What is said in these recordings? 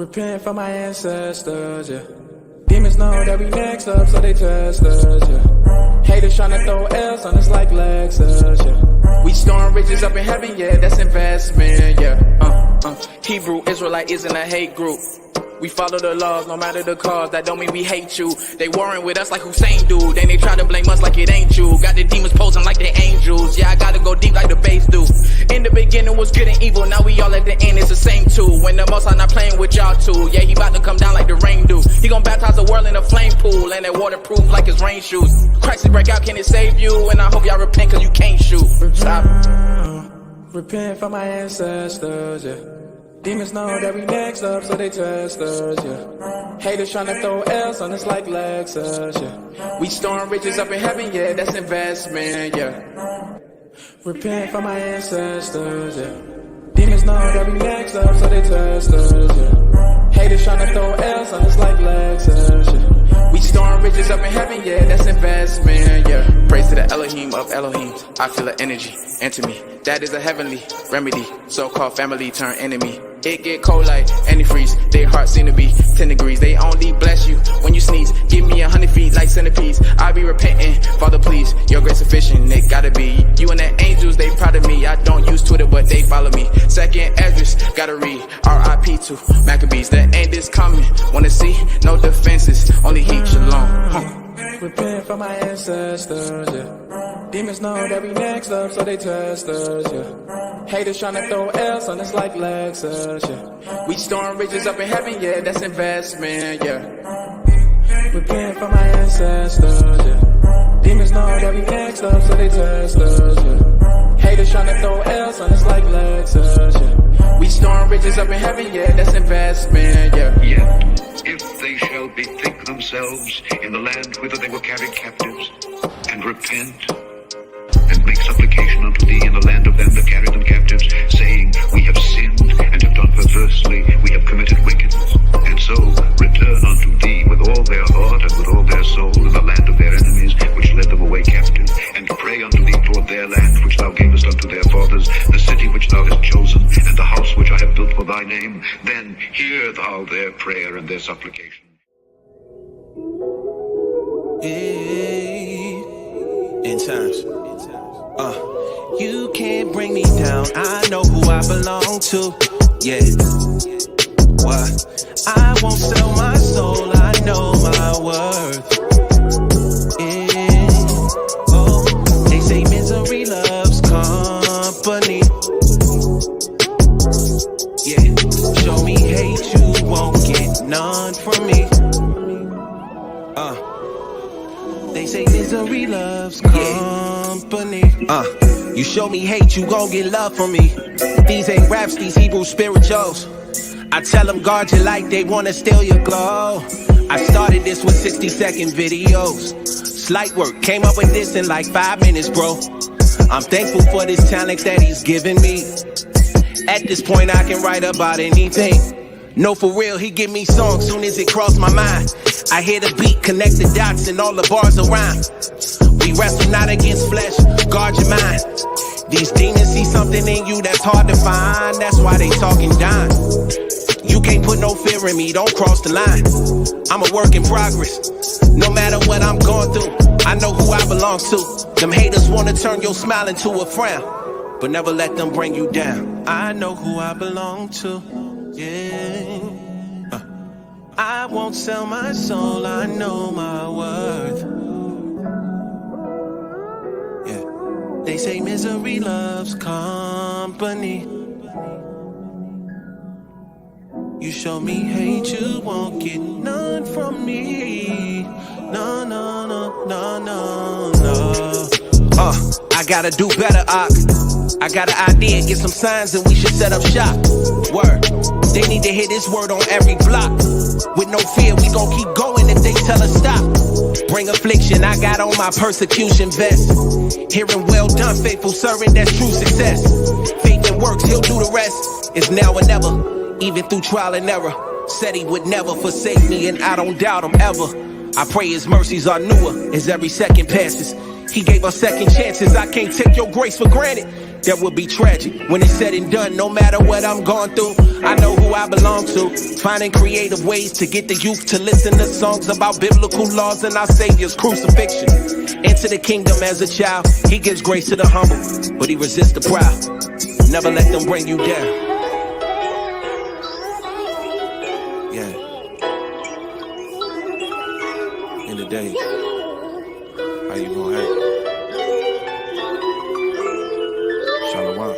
Repent for my ancestors, yeah. Demons know that we next up, so they test us, yeah. Haters tryna throw L's on us like Lexus, yeah. We storing riches up in heaven, yeah, that's investment, yeah. Hebrew Israelite isn't a hate group. We follow the laws, no matter the cause. That don't mean we hate you. They warring with us like Hussein do. Then they try to blame us like it ain't you. Got the demons posing like they angels. Yeah, I gotta go deep like the bass do. In the beginning was good and evil. Now we all at the end, it's the same too. When the Most High not playing with y'all too. Yeah, he about to come down like the rain do. He gon' baptize the world in a flame pool. And that waterproof like his rain shoes. Crisis break out, can it save you? And I hope y'all repent cause you can't shoot. Repent for my ancestors, yeah. Demons know that we next up, so they test us, yeah. Haters tryna throw L's on us like Lexus, yeah. We storing riches up in heaven, yeah, that's investment, yeah. Repent for my ancestors, yeah. Demons know that we next up, so they test us, yeah. Haters tryna throw L's on us like Lexus, yeah. We storing riches up in heaven, yeah, that's investment, yeah. Praise to the Elohim of Elohim. I feel the energy enter me. That is a heavenly remedy. So-called family turn enemy. It get cold like antifreeze. Their hearts seem to be 10 degrees. They only bless you when you sneeze. Give me 100 feet like centipedes. I be repenting, Father please. Your grace sufficient, it gotta be. You and the angels, they proud of me. I don't use Twitter, but they follow me. Second address, gotta read. R.I.P. to Maccabees. The end is coming. Wanna see? No defenses, only heat, shalom. Repent for my ancestors, yeah. Demons know that we next up, so they test us, yeah. Haters tryna throw L's on us like Lexus, yeah. We storing riches up in heaven, yeah, that's investment, yeah. Repent for my ancestors, yeah. Demons know that we next up, so they test us, yeah. Haters tryna throw L's on us like Lexus, yeah. We storing riches up in heaven, yeah, that's investment, yeah. Yet, if they shall bethink themselves in the land whither they were carried captives, and repent, and make supplication unto thee in the land of them that carried them captives, saying, we have sinned, and have done perversely, we have committed wickedness, and so return unto thee with all their heart and with all their soul in the land of their enemies, which led them away captive, and pray unto thee toward their land, which thou gavest unto their fathers, the city which thou hast chosen, and the house which I have built for thy name, then hear thou their prayer and their supplication. In times. You can't bring me down. I know who I belong to. Yeah. What? I won't sell my soul. I know my worth. Yeah. Oh, they say misery loves company. Yeah. Show me hate, you won't get none from me. They say misery loves company. You show me hate, you gon' get love from me. These ain't raps, these Hebrew spirituals. I tell them guard your light, they wanna steal your glow. I started this with 60-second videos. Slight work, came up with this in like 5 minutes, bro. I'm thankful for this talent that he's given me. At this point, I can write about anything. No, for real, he give me songs soon as it cross my mind. I hear the beat, connect the dots, and all the bars around. We wrestle not against flesh, guard your mind. These demons see something in you that's hard to find. That's why they talking down. You can't put no fear in me, don't cross the line. I'm a work in progress. No matter what I'm going through, I know who I belong to. Them haters wanna turn your smile into a frown, but never let them bring you down. I know who I belong to. Yeah. I won't sell my soul, I know my worth. Yeah. They say misery loves company. You show me hate, you won't get none from me. No, no, no, no, no, no. I gotta do better, I got an idea, get some signs and we should set up shop. Word, they need to hear this word on every block. With no fear, we gon' keep going if they tell us stop. Bring affliction, I got on my persecution vest. Hearing well done, faithful servant, that's true success. Faith and works, he'll do the rest. It's now or never, even through trial and error. Said he would never forsake me and I don't doubt him ever. I pray his mercies are newer as every second passes. He gave us second chances, I can't take your grace for granted. that would be tragic. When it's said and done, no matter what I'm going through, I know who I belong to. Finding creative ways to get the youth to listen to songs about biblical laws and our Savior's crucifixion. Enter the kingdom as a child. He gives grace to the humble, but he resists the proud. Never let them bring you down. Yeah. In the day, how you gonna act? Shalom.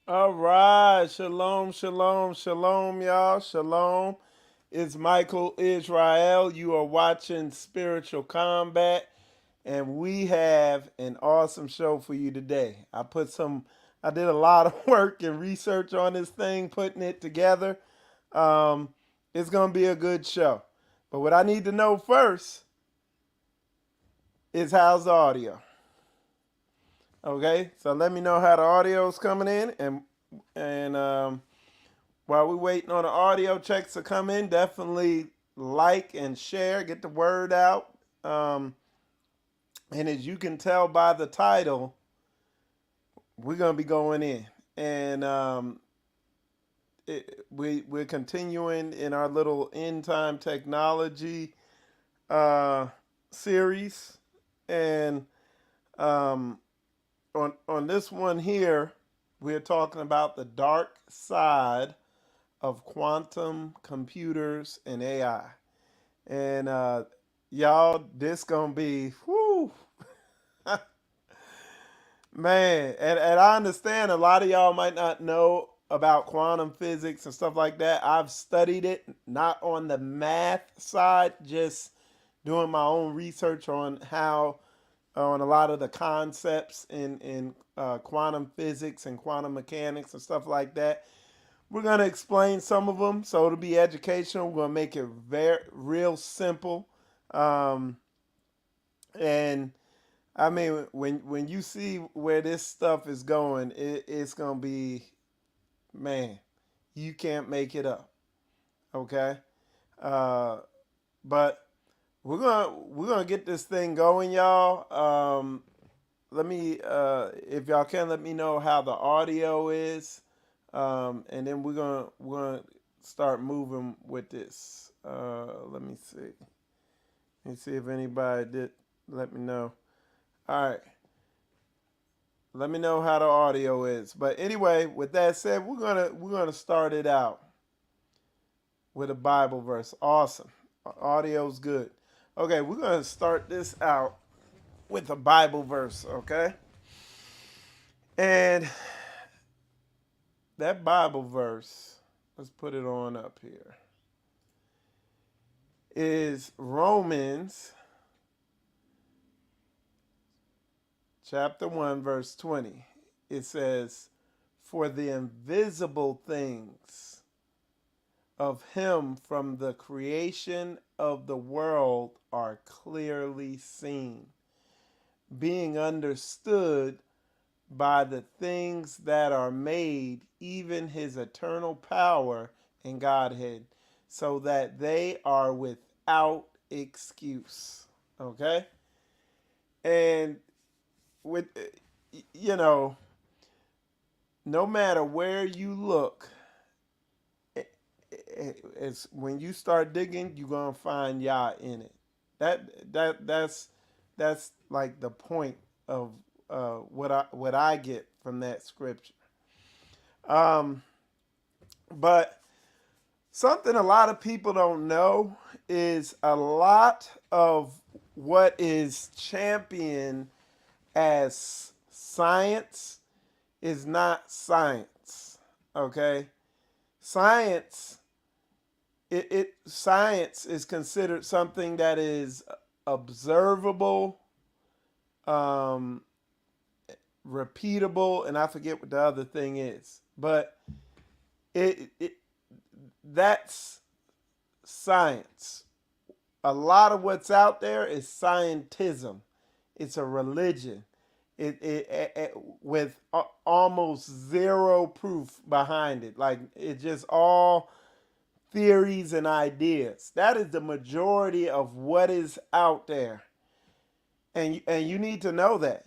All right, shalom, shalom, shalom, y'all. Shalom. It's Michael Israel. You are watching Spiritual Combat, and we have an awesome show for you today. I did a lot of work and research on this thing, putting it together. It's gonna be a good show. But what I need to know first is how's the audio. Okay, so let me know how the audio is coming in, and while we're waiting on the audio checks to come in, definitely like and share, get the word out. And as you can tell by the title, we're gonna be going in, and we're continuing in our little end time technology series, and on this one here, we're talking about the dark side of quantum computers and AI. And y'all, this gonna be whoo. Man, and I understand a lot of y'all might not know about quantum physics and stuff like that. I've studied it, not on the math side, just doing my own research on on a lot of the concepts in quantum physics and quantum mechanics and stuff like that. We're going to explain some of them, so it'll be educational. We're going to make it real simple. And I mean, when you see where this stuff is going, it's going to be, man, you can't make it up. Okay? But we're gonna get this thing going, y'all. Let me, if y'all can, let me know how the audio is, and then we're gonna start moving with this. Let me see. Let me see if anybody did. Let me know. All right. Let me know how the audio is. But anyway, with that said, we're gonna start it out with a Bible verse. Awesome. Audio's good. Okay, we're going to start this out with a Bible verse, okay? And that Bible verse, let's put it on up here, is Romans chapter 1, verse 20. It says, "For the invisible things of him from the creation of the world are clearly seen, being understood by the things that are made, even his eternal power and Godhead, so that they are without excuse." Okay? And with, no matter where you look, it's when you start digging, you're gonna find Yah in it. That's like the point of what I get from that scripture. But something a lot of people don't know is a lot of what is championed as science is not science. Okay, science. Science is considered something that is observable, repeatable, and I forget what the other thing is, but that's science. A lot of what's out there is scientism. It's a religion. It with almost zero proof behind it. Like, it's just all theories and ideas. That is the majority of what is out there. and you need to know that.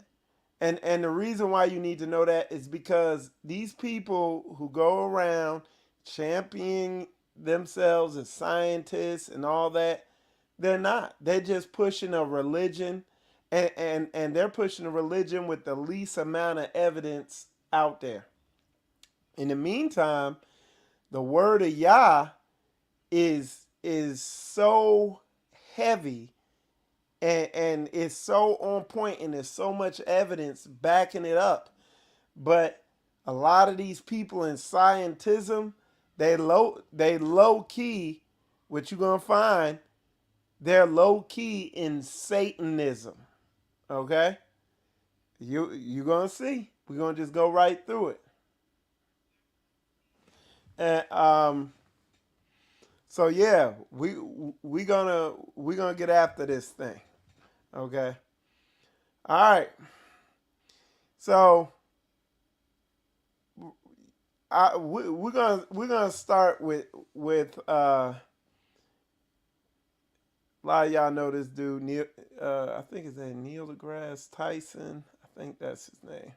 And the reason why you need to know that is because these people who go around championing themselves as scientists and all that, they're not. They're just pushing a religion, and they're pushing a religion with the least amount of evidence out there. In the meantime, the word of Yah is so heavy, and it's so on point, and there's so much evidence backing it up. But a lot of these people in scientism, they low key, what you're gonna find, they're low key in Satanism. Okay? You're gonna see. We're gonna just go right through it. And so yeah, we're gonna get after this thing. Okay. All right. So we're gonna start with a lot of y'all know this dude Neil. I think his name Neil deGrasse Tyson. I think that's his name.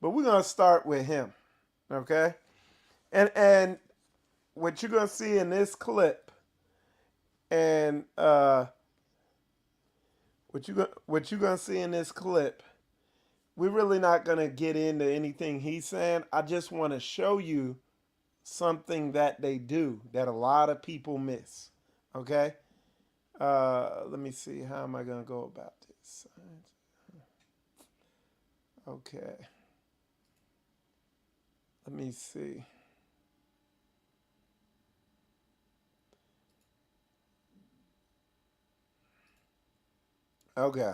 But we're gonna start with him. Okay. And what you're gonna see in this clip, and what you're gonna see in this clip, we're really not gonna get into anything he's saying. I just want to show you something that they do that a lot of people miss. Okay. Let me see. How am I gonna go about this? Okay. Let me see. Okay.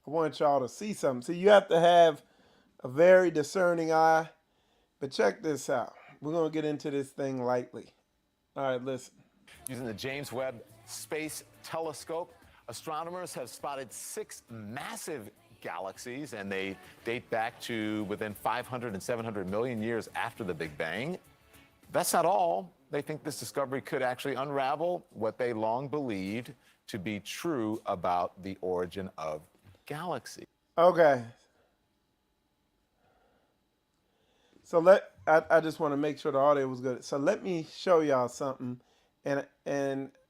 I want y'all to see something. See, you have to have a very discerning eye. But check this out. We're going to get into this thing lightly. All right, listen. Using the James Webb Space Telescope, astronomers have spotted 6 massive galaxies, and they date back to within 500 and 700 million years after the Big Bang. That's not all. They think this discovery could actually unravel what they long believed to be true about the origin of galaxies. Okay. So I just want to make sure the audio was good. So let me show y'all something, and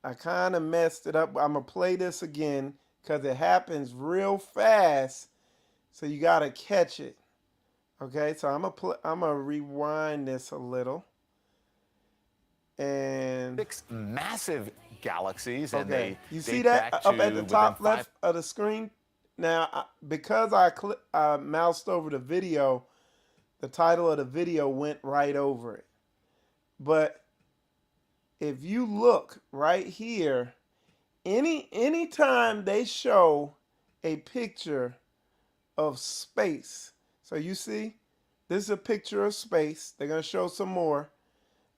I kind of messed it up. I'm gonna play this again because it happens real fast, so you gotta catch it. Okay, so I'm gonna rewind this a little. And 6 massive galaxies, and okay, they you see date that back up to at the top within left of the screen? Now, because I moused over the video, the title of the video went right over it. But if you look right here, anytime they show a picture of space, so you see, this is a picture of space. They're gonna show some more.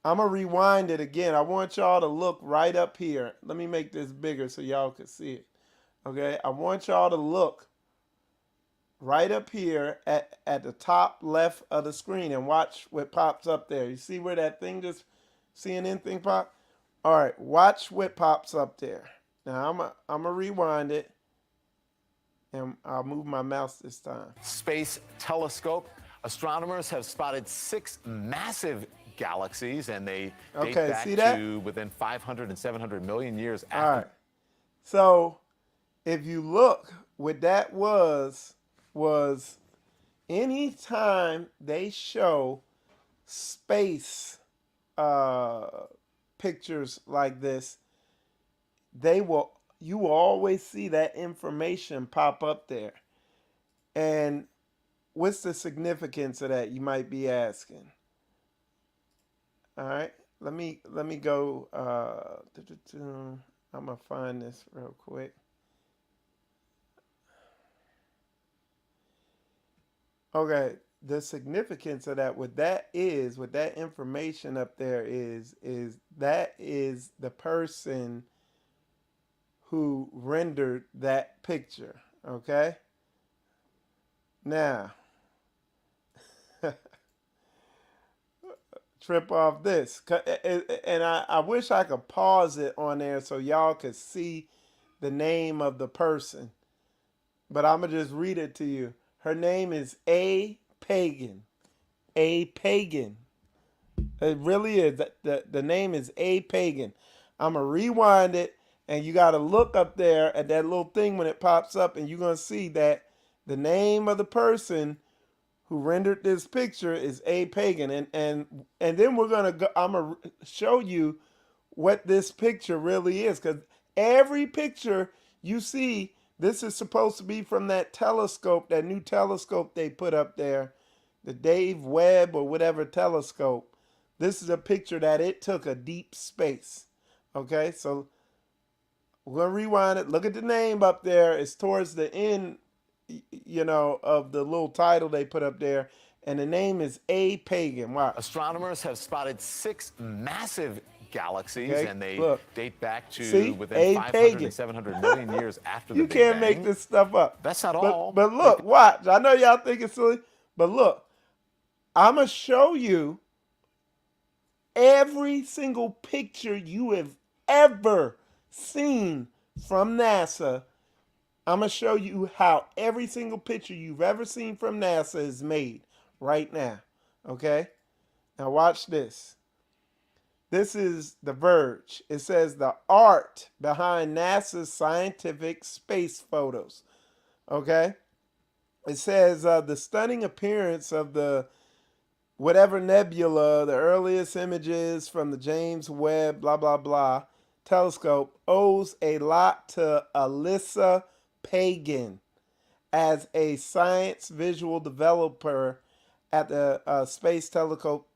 I'm gonna rewind it again. I want y'all to look right up here. Let me make this bigger so y'all can see it. Okay, I want y'all to look right up here at the top left of the screen and watch what pops up there. You see where that thing just CNN thing pop? All right, watch what pops up there. Now I'm gonna rewind it, and I'll move my mouse this time. Space Telescope, astronomers have spotted 6 massive galaxies, and they date back to within 500 and 700 million years after. All right. So if you look, what that was anytime they show space pictures like this, you will always see that information pop up there. And what's the significance of that, you might be asking? All right, let me go. I'm gonna find this real quick. Okay, the significance of that, what that information up there is that is the person who rendered that picture. Okay. Now, trip off this, and I wish I could pause it on there so y'all could see the name of the person. but I'm going to just read it to you. Her name is A. Pagan. A. Pagan. It really is. The name is A. Pagan. I'm going to rewind it, and you got to look up there at that little thing when it pops up, and you're going to see that the name of the person who rendered this picture is A. Pagan. And then we're going to go, I'm going to show you what this picture really is, because every picture you see, this is supposed to be from that telescope, that new telescope they put up there, the Dave Webb or whatever telescope. This is a picture that it took a deep space. Okay, so we're going to rewind it. Look at the name up there. It's towards the end, of the little title they put up there. And the name is A. Pagan. Wow. Astronomers have spotted 6 massive galaxies, Okay, and they look. date back to See? within A. 500 Pagan. and 700 million years after the You Big can't Bang. make this stuff up. That's not all. But look, watch. I know y'all think it's silly, but look. I'm going to show you every single picture you have ever seen from NASA. I'm going to show you how every single picture you've ever seen from NASA is made right now. Okay? Now watch this. This is The Verge. It says the art behind NASA's scientific space photos. Okay? It says the stunning appearance of the whatever nebula, the earliest images from the James Webb, blah, blah, blah, telescope owes a lot to Alyssa Pagan as a science visual developer at the Space Telescope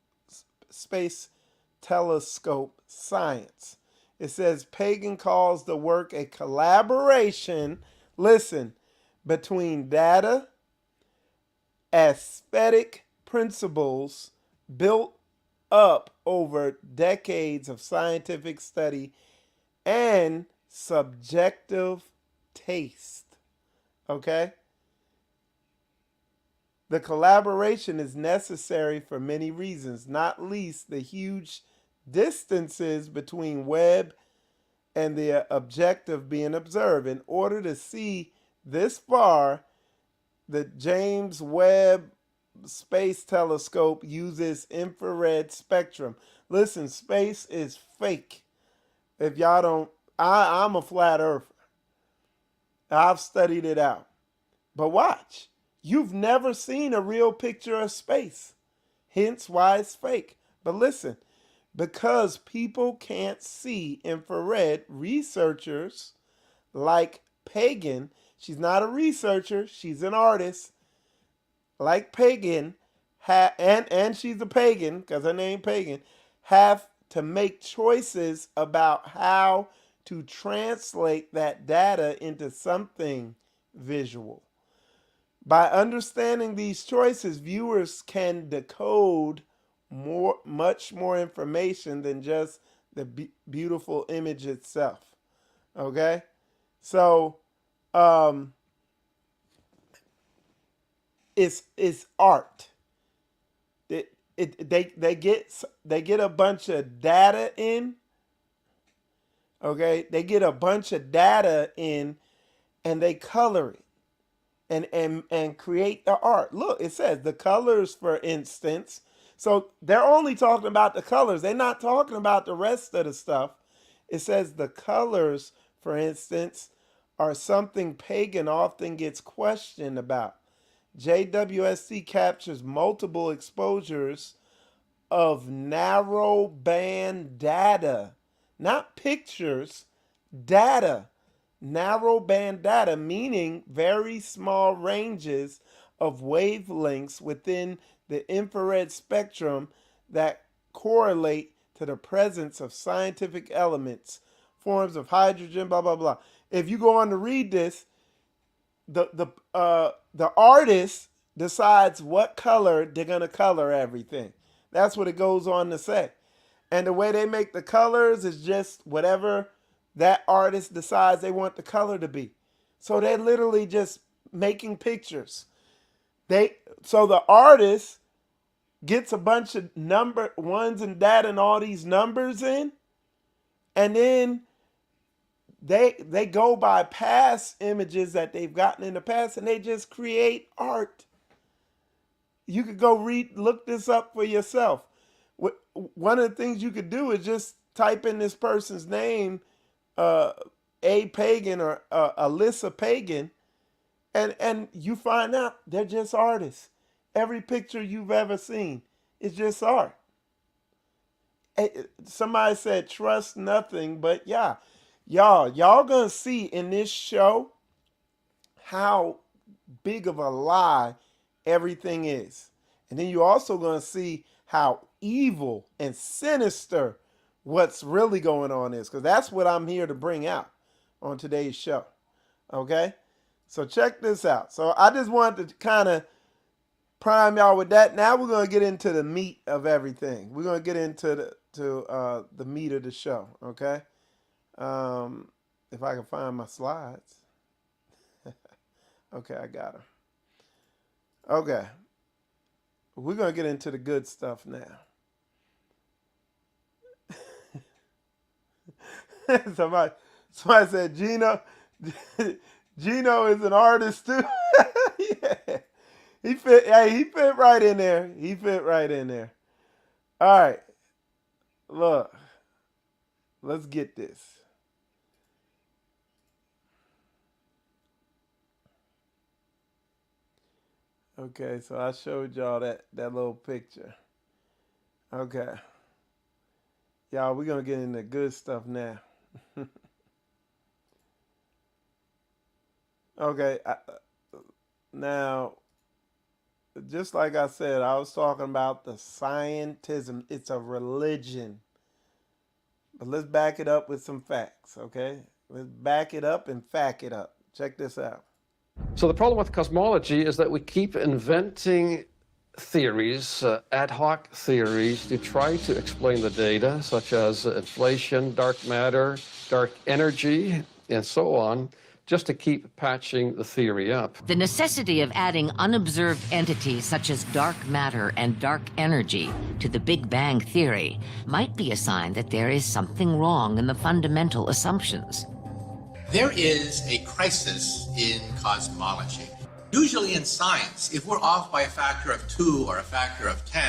Science. It says Pagan calls the work a collaboration, listen, between data, aesthetic principles built up over decades of scientific study, and subjective taste. Okay? The collaboration is necessary for many reasons, not least the huge distances between Webb and the objective being observed. In order to see this far, the James Webb Space Telescope uses infrared spectrum. Listen, space is fake. If y'all don't, I'm a flat earther. I've studied it out. But watch, you've never seen a real picture of space. Hence why it's fake. But listen, because people can't see infrared, researchers like Pagan, she's not a researcher, she's an artist, like Pagan, and she's a pagan because her name Pagan, have to make choices about how to translate that data into something visual. By understanding these choices, viewers can decode much more information than just the beautiful image itself. Okay? So, it's art. They get a bunch of data in. Okay, they get a bunch of data in, and they color it and create the art. Look, it says the colors, for instance. So they're only talking about the colors. They're not talking about the rest of the stuff. It says the colors, for instance, are something Pagan often gets questioned about. JWST captures multiple exposures of narrow band data, not pictures, data. Narrow band data, meaning very small ranges of wavelengths within the infrared spectrum that correlate to the presence of scientific elements, forms of hydrogen, blah, blah, blah. If you go on to read this, the artist decides what color they're going to color everything. That's what it goes on to say. And the way they make the colors is just whatever that artist decides they want the color to be. So they're literally just making pictures. So the artist gets a bunch of number ones and that and all these numbers in, and then they go by past images that they've gotten in the past, and they just create art. You could go look this up for yourself. One of the things you could do is just type in this person's name, A. Pagan or Alyssa Pagan, and you find out they're just artists. Every picture you've ever seen is just art. Somebody said trust nothing, but yeah, y'all gonna see in this show how big of a lie everything is. And then you're also gonna see how evil and sinister what's really going on is, because that's what I'm here to bring out on today's show. Okay? So check this out. So I just wanted to kind of prime y'all with that. Now we're going to get into the meat of everything. We're going to get into the meat of the show. Okay? If I can find my slides. Okay, I got them. Okay. We're going to get into the good stuff now. Somebody said Gino is an artist too. Yeah. He fit right in there. He fit right in there. All right. Look. Let's get this. Okay, so I showed y'all that little picture. Okay. Y'all, we're going to get into the good stuff now. Okay, now, just like I said, I was talking about the Scientism. It's a religion. But let's back it up with some facts, okay? Let's back it up and fact it up. Check this out. So the problem with cosmology is that we keep inventing theories, ad hoc theories, to try to explain the data, such as inflation, dark matter, dark energy, and so on, just to keep patching the theory up. The necessity of adding unobserved entities such as dark matter and dark energy to the Big Bang theory might be a sign that there is something wrong in the fundamental assumptions. There is a crisis in cosmology. Usually in science, if we're off by a factor of 2 or a factor of 10,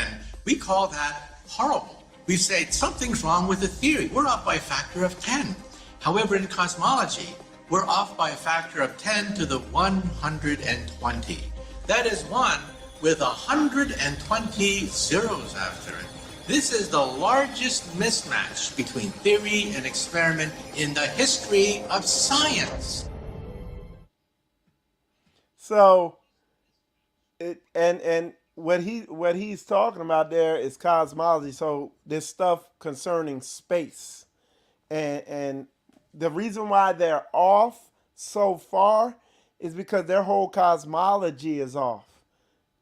we call that horrible. We say something's wrong with the theory. We're off by a factor of 10. However, in cosmology, we're off by a factor of 10 to the 120. That is 1 with 120 zeros after it. This is the largest mismatch between theory and experiment in the history of science. So, what he's talking about there is cosmology. So this stuff concerning space, and the reason why they're off so far is because their whole cosmology is off.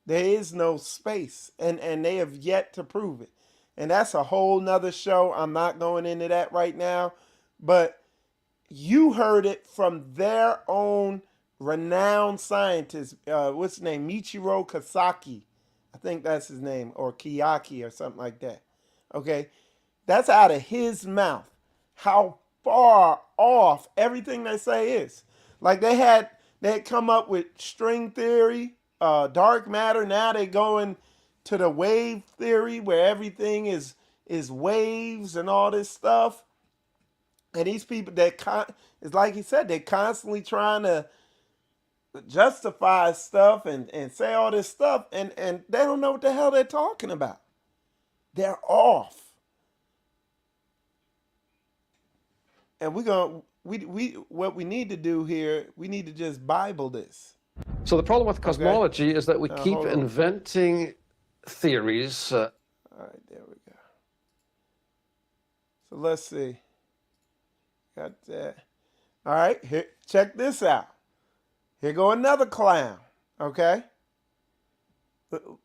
There is no space, and they have yet to prove it. And that's a whole nother show. I'm not going into that right now. But you heard it from their own renowned scientist. What's his name? Michiro Kasaki. I think that's his name. Or Kiyaki or something like that. Okay? That's out of his mouth. How far off everything they say is. Like they had come up with string theory, dark matter. Now they're going to the wave theory where everything is waves and all this stuff. And these people it's like he said, they're constantly trying to justify stuff and say all this stuff, and they don't know what the hell they're talking about. They're off. And what we need to do here, we need to just Bible this. So the problem with cosmology is that we keep inventing theories. All right, there we go. So let's see. Got that. All right, here, check this out. Here go another clown. Okay.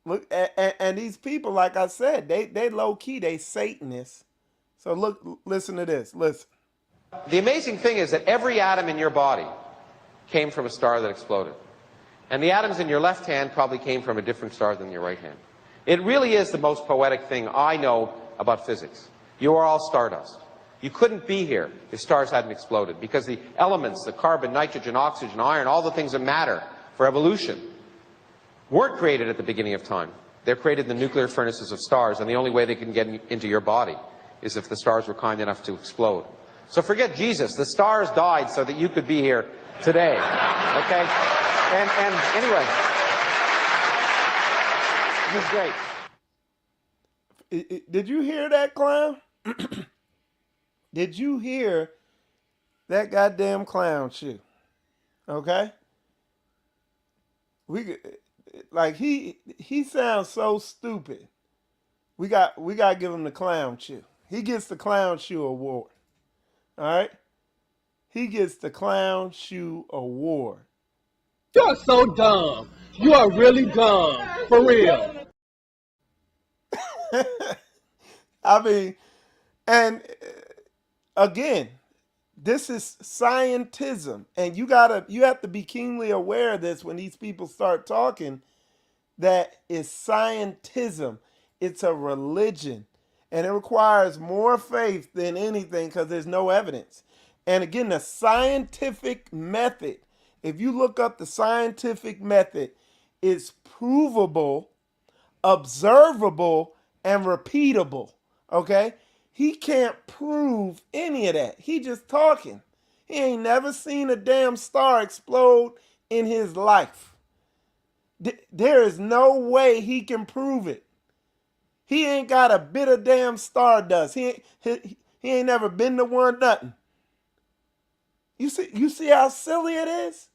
Look, and these people, like I said, they low key, they Satanists. So look, listen to this. Listen. The amazing thing is that every atom in your body came from a star that exploded. And the atoms in your left hand probably came from a different star than your right hand. It really is the most poetic thing I know about physics. You are all stardust. You couldn't be here if stars hadn't exploded, because the elements, the carbon, nitrogen, oxygen, iron, all the things that matter for evolution weren't created at the beginning of time. They're created in the nuclear furnaces of stars, and the only way they can get into your body is if the stars were kind enough to explode. So forget Jesus. The stars died so that you could be here today. Okay? And anyway, this is great. Did you hear that, clown? Did you hear that goddamn clown shit? Okay? He sounds so stupid. We got to give him the clown shoe. He gets the clown shoe award. All right? He gets the clown shoe award. You're so dumb. You are really dumb. For real. I mean, and again, this is scientism, and you have to be keenly aware of this when these people start talking. That is scientism. It's a religion, and it requires more faith than anything because there's no evidence. And again, the scientific method, if you look up the scientific method, it's provable, observable, and repeatable. Okay? He can't prove any of that. He just talking. He ain't never seen a damn star explode in his life. There is no way he can prove it. He ain't got a bit of damn stardust. He ain't never been to one, nothing. You see how silly it is?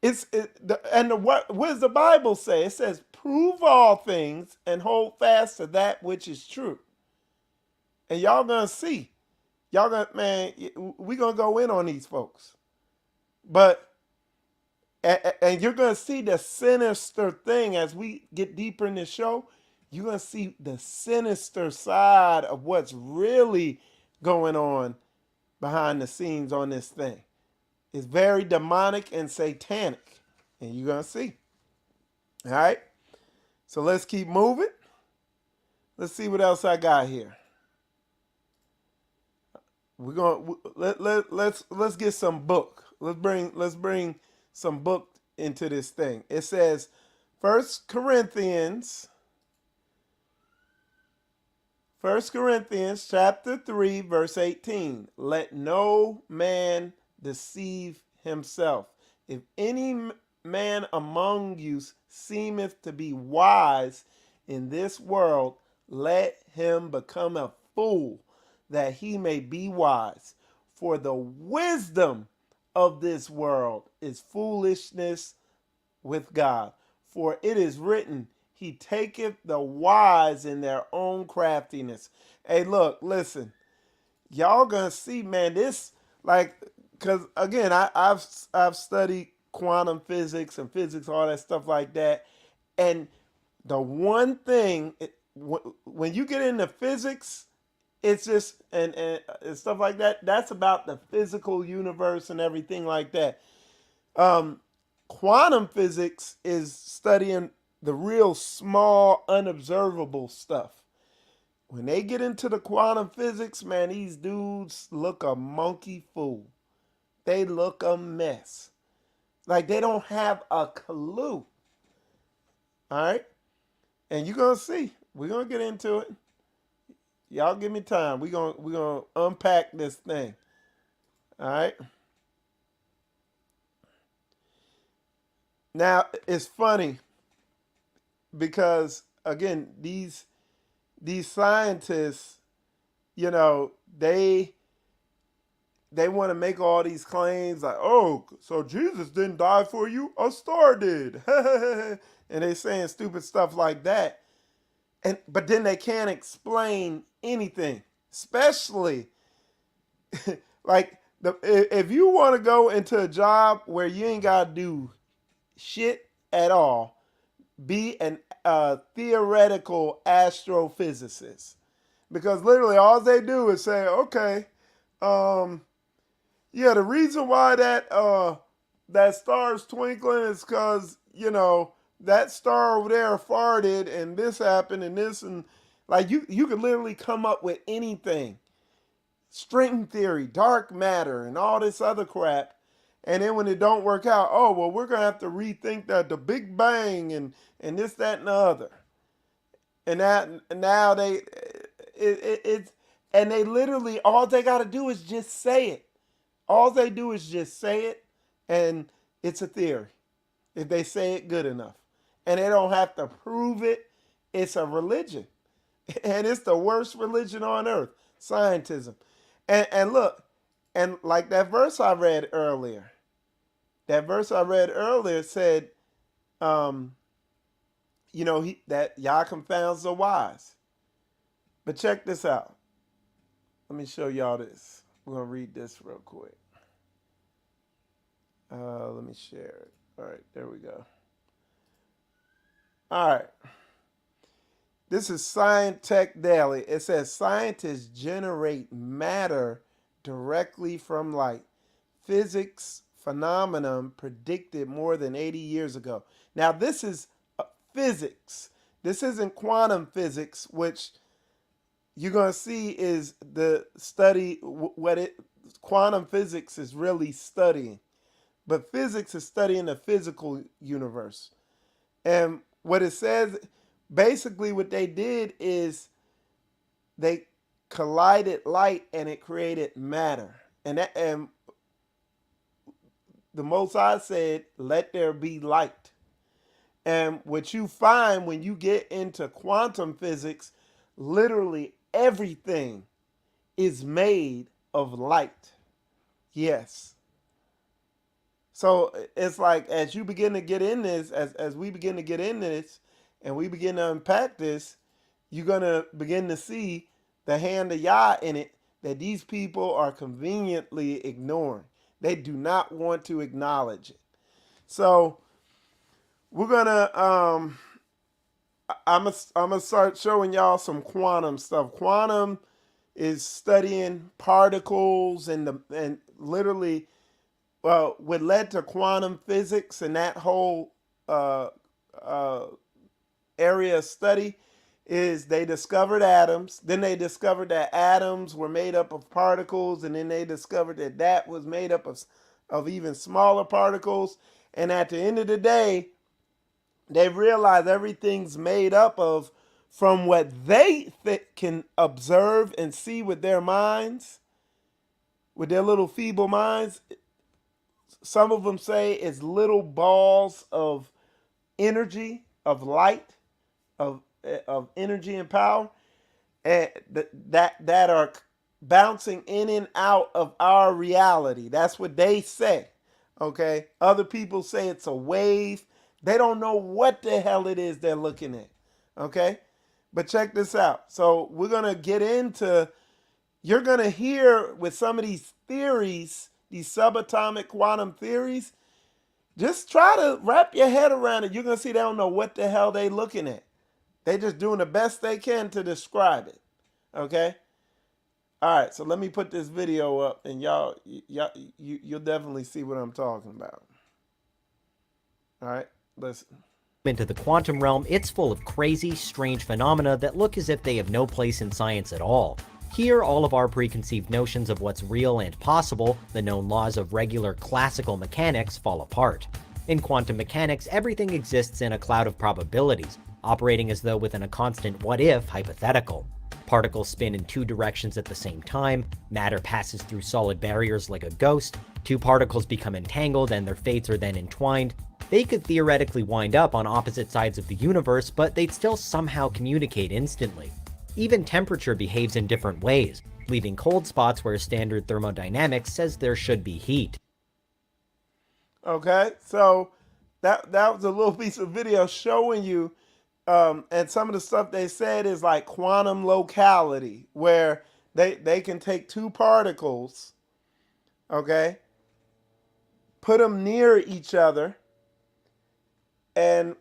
What does the Bible say? It says, prove all things and hold fast to that which is true. And y'all gonna see. We gonna go in on these folks. And you're gonna see the sinister thing as we get deeper in the show. You're gonna see the sinister side of what's really going on behind the scenes on this thing. It's very demonic and satanic. And you're gonna see. All right. So let's keep moving. Let's see what else I got here. We're gonna let's get some book. Let's bring some book into this thing. It says 1 Corinthians chapter 3 verse 18. Let no man deceive himself. If any man among you seemeth to be wise in this world, let him become a fool, that he may be wise. For the wisdom of this world is foolishness with God. For it is written, he taketh the wise in their own craftiness. Hey, look, listen. Y'all gonna see, man, this, because again, I've studied quantum physics and physics, all that stuff like that. And the one thing, when you get into physics, it's just, and stuff like that, that's about the physical universe and everything like that. Quantum physics is studying the real small, unobservable stuff. When they get into the quantum physics, man, these dudes look a monkey fool. They look a mess. Like they don't have a clue. All right? And you're going to see. We're going to get into it. Y'all give me time. We're gonna unpack this thing. All right? Now, it's funny because, again, these scientists, you know, they want to make all these claims like, oh, so Jesus didn't die for you, a star did. And they saying stupid stuff like that. But then they can't explain anything, especially if you want to go into a job where you ain't got to do shit at all, be a theoretical astrophysicist. Because literally all they do is say, okay, yeah, the reason why that star's twinkling is because, you know, that star over there farted and this happened and this, and like you could literally come up with anything. string theory, dark matter, and all this other crap. And then when it don't work out, oh, well, we're going to have to rethink that the Big Bang and this, that, and the other. And that now it's, and they literally, all they got to do is just say it. All they do is just say it, and it's a theory if they say it good enough. And they don't have to prove it. It's a religion. And it's the worst religion on earth, scientism. And look, and like that verse I read earlier, said, that Yah confounds the wise. But check this out. Let me show y'all this. We're going to read this real quick. Let me share it. All right, there we go. All right. This is Science Tech Daily. It says scientists generate matter directly from light. Physics phenomenon predicted more than 80 years ago. Now, this is physics. This isn't quantum physics, which you're going to see is the study, quantum physics is really studying. But physics is studying the physical universe. And what it says, basically what they did is they collided light and it created matter. And the Most High said, let there be light. And what you find when you get into quantum physics, literally everything is made of light. Yes. So it's like as you begin to get in this, as we begin to get in this, and we begin to unpack this, you're going to begin to see the hand of Yah in it that these people are conveniently ignoring. They do not want to acknowledge it. So we're going to, I'm gonna start showing y'all some quantum stuff. Quantum is studying particles and literally, what led to quantum physics and that whole area of study is they discovered atoms. Then they discovered that atoms were made up of particles, and then they discovered that that was made up of even smaller particles. And at the end of the day, they realize everything's made up of from what they can observe and see with their minds, with their little feeble minds. Some of them say it's little balls of energy, of light, of energy and power, and that are bouncing in and out of our reality. That's what they say. Okay. Other people say it's a wave. They don't know what the hell it is they're looking at. Okay. But check this out. So we're going to get into, you're going to hear with some of these theories, these subatomic quantum theories, just try to wrap your head around it. You're going to see they don't know what the hell they're looking at. They're just doing the best they can to describe it. Okay. All right. So let me put this video up and you'll definitely see what I'm talking about. All right. Listen. Into the quantum realm, it's full of crazy, strange phenomena that look as if they have no place in science at all. Here, all of our preconceived notions of what's real and possible, the known laws of regular classical mechanics, fall apart. In quantum mechanics, everything exists in a cloud of probabilities, operating as though within a constant what-if hypothetical. Particles spin in two directions at the same time, matter passes through solid barriers like a ghost, two particles become entangled and their fates are then entwined. They could theoretically wind up on opposite sides of the universe, but they'd still somehow communicate instantly. Even temperature behaves in different ways, leaving cold spots where standard thermodynamics says there should be heat. Okay, so that was a little piece of video showing you, and some of the stuff they said is like quantum locality, where they can take two particles, okay, put them near each other, and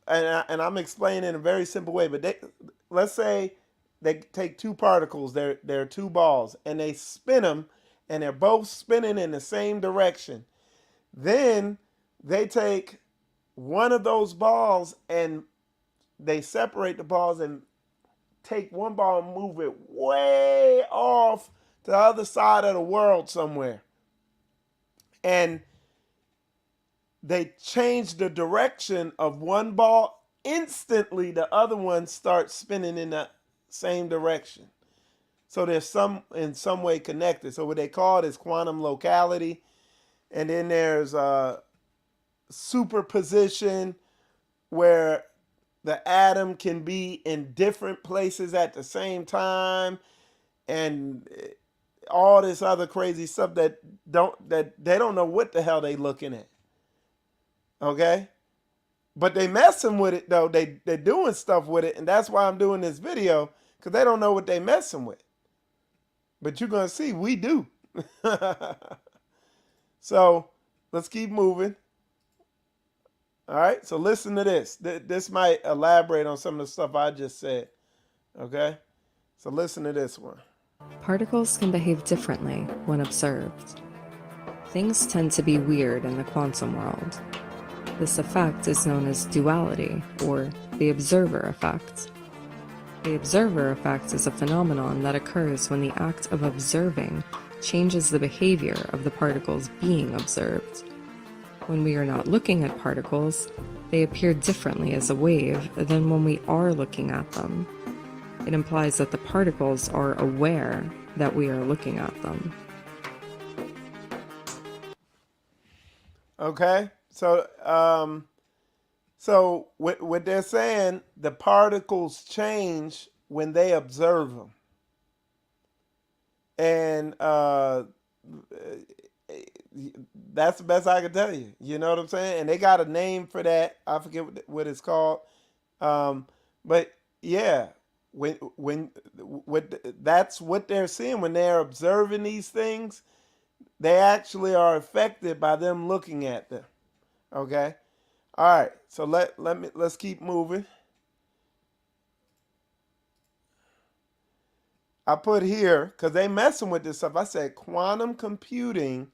I'm explaining in a very simple way, but let's say they take two particles, they're two balls, and they spin them, and they're both spinning in the same direction. Then they take one of those balls and they separate the balls and take one ball and move it way off to the other side of the world somewhere. And they change the direction of one ball, instantly the other one starts spinning in the same direction. So they're in some way connected. So what they call it is quantum locality. And then there's superposition, where the atom can be in different places at the same time, and all this other crazy stuff that they don't know what the hell they looking at. Okay? But they messing with it though. They're doing stuff with it, and that's why I'm doing this video, because they don't know what they messing with. But you're gonna see we do. So let's keep moving. All right, so listen to this. This might elaborate on some of the stuff I just said. Okay? So listen to this one. Particles can behave differently when observed. Things tend to be weird in the quantum world. This effect is known as duality, or the observer effect. The observer effect is a phenomenon that occurs when the act of observing changes the behavior of the particles being observed. When we are not looking at particles, they appear differently as a wave than when we are looking at them. It implies that the particles are aware that we are looking at them. Okay, so what they're saying, the particles change when they observe them, and that's the best I can tell you. You know what I'm saying? And they got a name for that. I forget what it's called. But yeah, that's what they're seeing when they're observing these things. They actually are affected by them looking at them. Okay. All right. So let's keep moving. I put here, because they messing with this stuff, I said quantum computing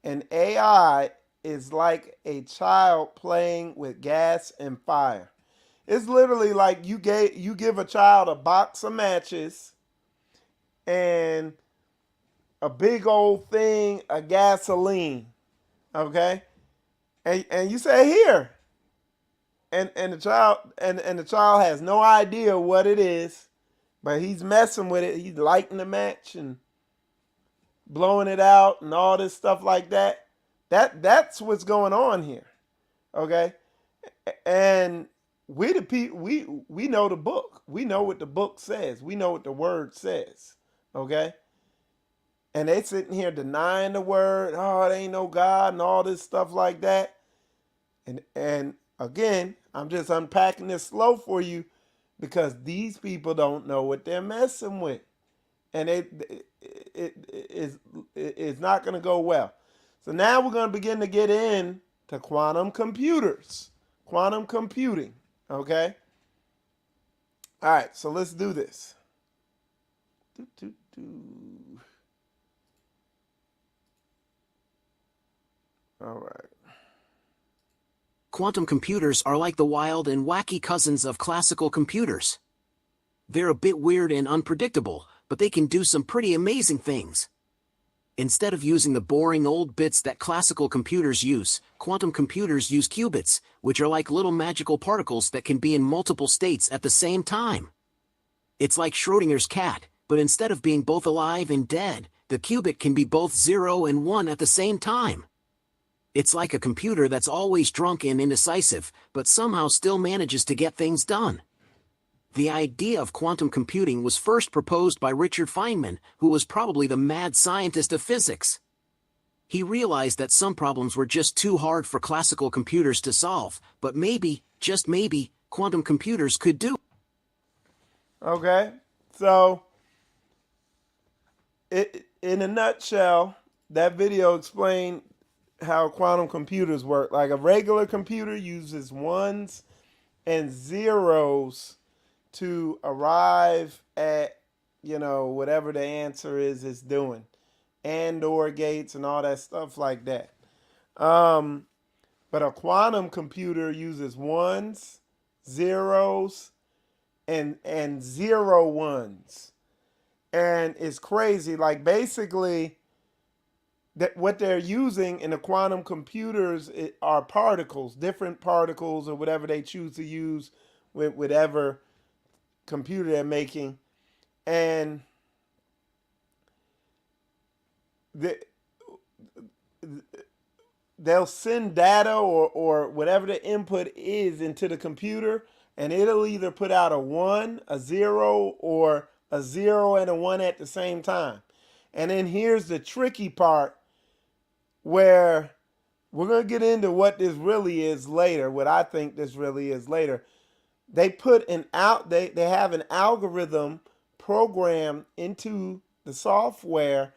and AI is like a child playing with gas and fire. It's literally like you give a child a box of matches and a big old thing of gasoline, okay? And you say, here. And the child has no idea what it is, but he's messing with it. He's lighting the match and blowing it out and all this stuff like that. That's what's going on here. Okay? And we know the book. We know what the book says. We know what the word says. Okay? And they sitting here denying the word. Oh, there ain't no God and all this stuff like that. And again, I'm just unpacking this slow for you because these people don't know what they're messing with. And it's not going to go well. So now we're going to begin to get into quantum computers, quantum computing, okay? All right, so let's do this. All right. Quantum computers are like the wild and wacky cousins of classical computers. They're a bit weird and unpredictable, but they can do some pretty amazing things. Instead of using the boring old bits that classical computers use, quantum computers use qubits, which are like little magical particles that can be in multiple states at the same time. It's like Schrödinger's cat, but instead of being both alive and dead, the qubit can be both 0 and 1 at the same time. It's like a computer that's always drunk and indecisive, but somehow still manages to get things done. The idea of quantum computing was first proposed by Richard Feynman, who was probably the mad scientist of physics. He realized that some problems were just too hard for classical computers to solve, but maybe, just maybe, quantum computers could do. Okay, so in a nutshell, that video explained how quantum computers work. Like a regular computer uses ones and zeros to arrive at, whatever the answer is it's doing. And or gates and all that stuff like that. But a quantum computer uses ones, zeros, and 0 ones. And it's crazy. Like basically, that what they're using in the quantum computers are particles, different particles or whatever they choose to use with whatever computer they're making. And they'll send data or whatever the input is into the computer, and it'll either put out a 1, a 0, or a 0 and a 1 at the same time. And then here's the tricky part, where we're going to get into what this really is later, what I think this really is later. They put they have an algorithm programmed into the software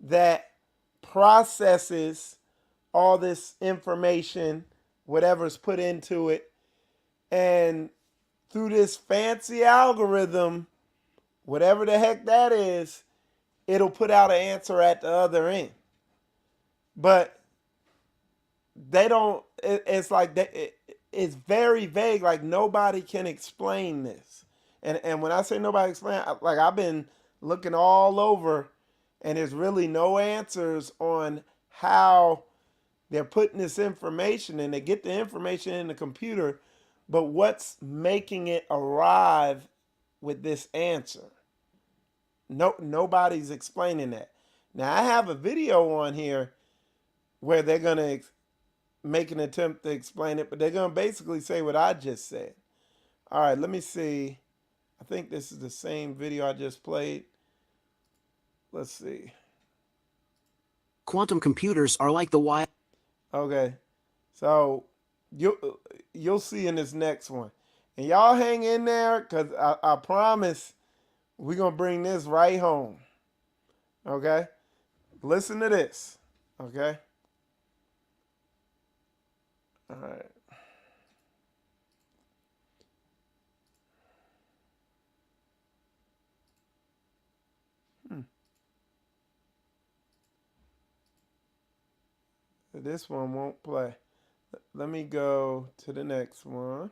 that processes all this information, whatever's put into it, and through this fancy algorithm, whatever the heck that is, it'll put out an answer at the other end. But they don't, it's like, it's very vague, like nobody can explain this. And when I say nobody explain, like I've been looking all over, and there's really no answers on how they're putting this information, and they get the information in the computer, but what's making it arrive with this answer? Nobody's explaining that. Now I have a video on here where they're going to make an attempt to explain it, but they're going to basically say what I just said. All right, let me see. I think this is the same video I just played. Let's see. Quantum computers are like the wild. Okay, so you'll see in this next one. And y'all hang in there, because I promise we're going to bring this right home. Okay? Listen to this. Okay? All right. This one won't play. Let me go to the next one.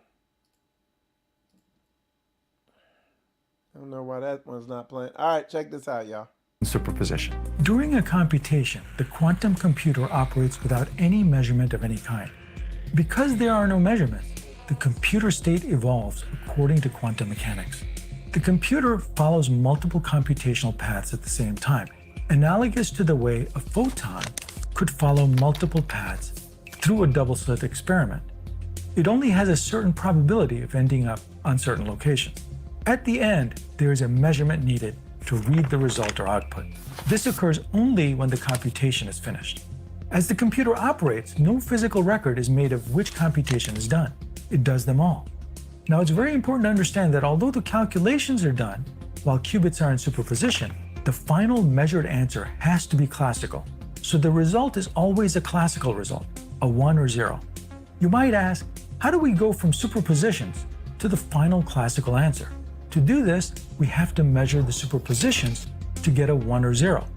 I don't know why that one's not playing. All right, check this out, y'all. Superposition. During a computation, the quantum computer operates without any measurement of any kind. Because there are no measurements, the computer state evolves according to quantum mechanics. The computer follows multiple computational paths at the same time, analogous to the way a photon could follow multiple paths through a double-slit experiment. It only has a certain probability of ending up on certain locations. At the end, there is a measurement needed to read the result or output. This occurs only when the computation is finished. As the computer operates, no physical record is made of which computation is done. It does them all. Now, it's very important to understand that although the calculations are done while qubits are in superposition, the final measured answer has to be classical. So the result is always a classical result, a 1 or 0. You might ask, how do we go from superpositions to the final classical answer? To do this, we have to measure the superpositions to get a 1 or 0.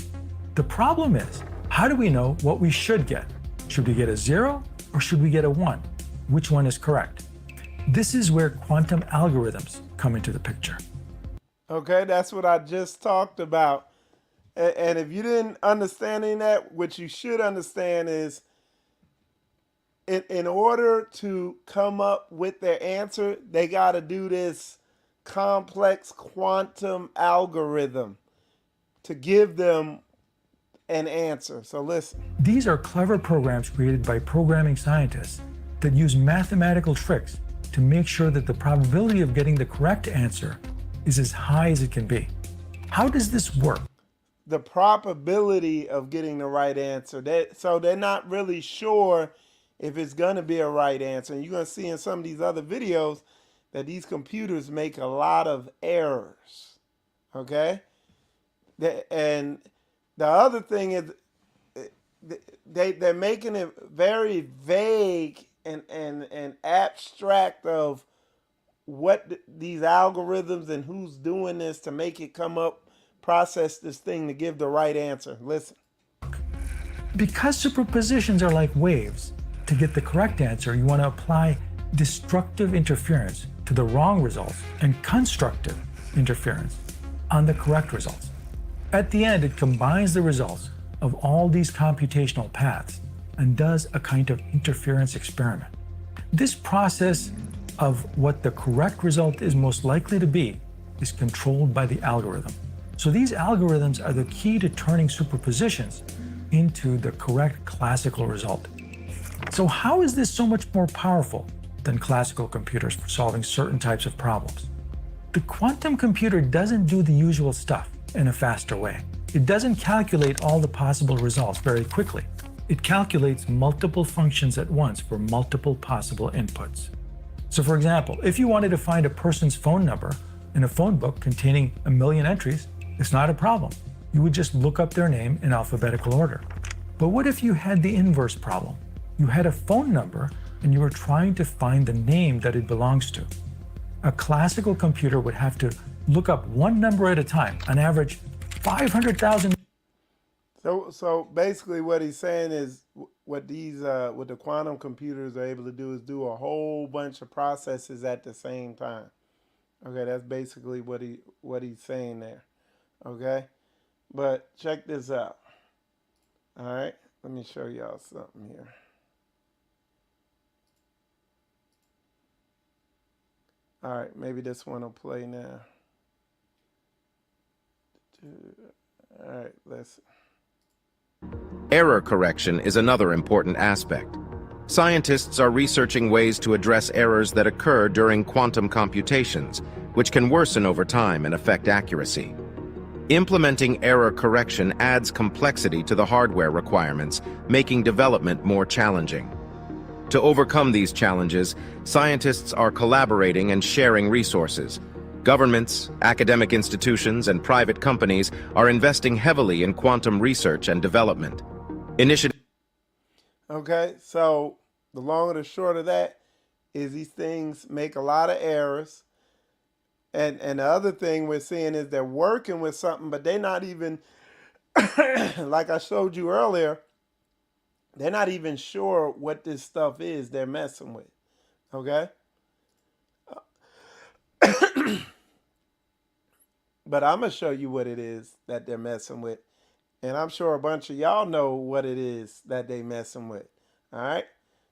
The problem is, how do we know what we should get? Should we get a 0 or should we get a 1? Which one is correct? This is where quantum algorithms come into the picture. Okay, that's what I just talked about. And if you didn't understand that, what you should understand is in order to come up with their answer, they got to do this complex quantum algorithm to give them an answer. So listen. These are clever programs created by programming scientists that use mathematical tricks to make sure that the probability of getting the correct answer is as high as it can be. How does this work? The probability of getting the right answer. So they're not really sure if it's going to be a right answer. And you're going to see in some of these other videos that these computers make a lot of errors. Okay? And the other thing is they're making it very vague and abstract of what these algorithms and who's doing this to make it come up, process this thing to give the right answer. Listen. Because superpositions are like waves, to get the correct answer, you want to apply destructive interference to the wrong results and constructive interference on the correct results. At the end, it combines the results of all these computational paths and does a kind of interference experiment. This process of what the correct result is most likely to be is controlled by the algorithm. So these algorithms are the key to turning superpositions into the correct classical result. So how is this so much more powerful than classical computers for solving certain types of problems? The quantum computer doesn't do the usual stuff in a faster way. It doesn't calculate all the possible results very quickly. It calculates multiple functions at once for multiple possible inputs. So for example, if you wanted to find a person's phone number in a phone book containing 1 million entries, it's not a problem. You would just look up their name in alphabetical order. But what if you had the inverse problem? You had a phone number and you were trying to find the name that it belongs to. A classical computer would have to look up one number at a time, on average 500,000. So basically what he's saying is what the quantum computers are able to do is do a whole bunch of processes at the same time. Okay, that's basically what he's saying there. Okay, but check this out. All right, let me show y'all something here. All right, maybe this one will play now. All right, let's. Error correction is another important aspect. Scientists are researching ways to address errors that occur during quantum computations, which can worsen over time and affect accuracy. Implementing error correction adds complexity to the hardware requirements, making development more challenging. To overcome these challenges, scientists are collaborating and sharing resources. Governments, academic institutions, and private companies are investing heavily in quantum research and development. Okay, so the long and the short of that is these things make a lot of errors. And the other thing we're seeing is they're working with something, but they're not even, like I showed you earlier, they're not even sure what this stuff is they're messing with. Okay? But I'm going to show you what it is that they're messing with. And I'm sure a bunch of y'all know what it is that they messing with. All right?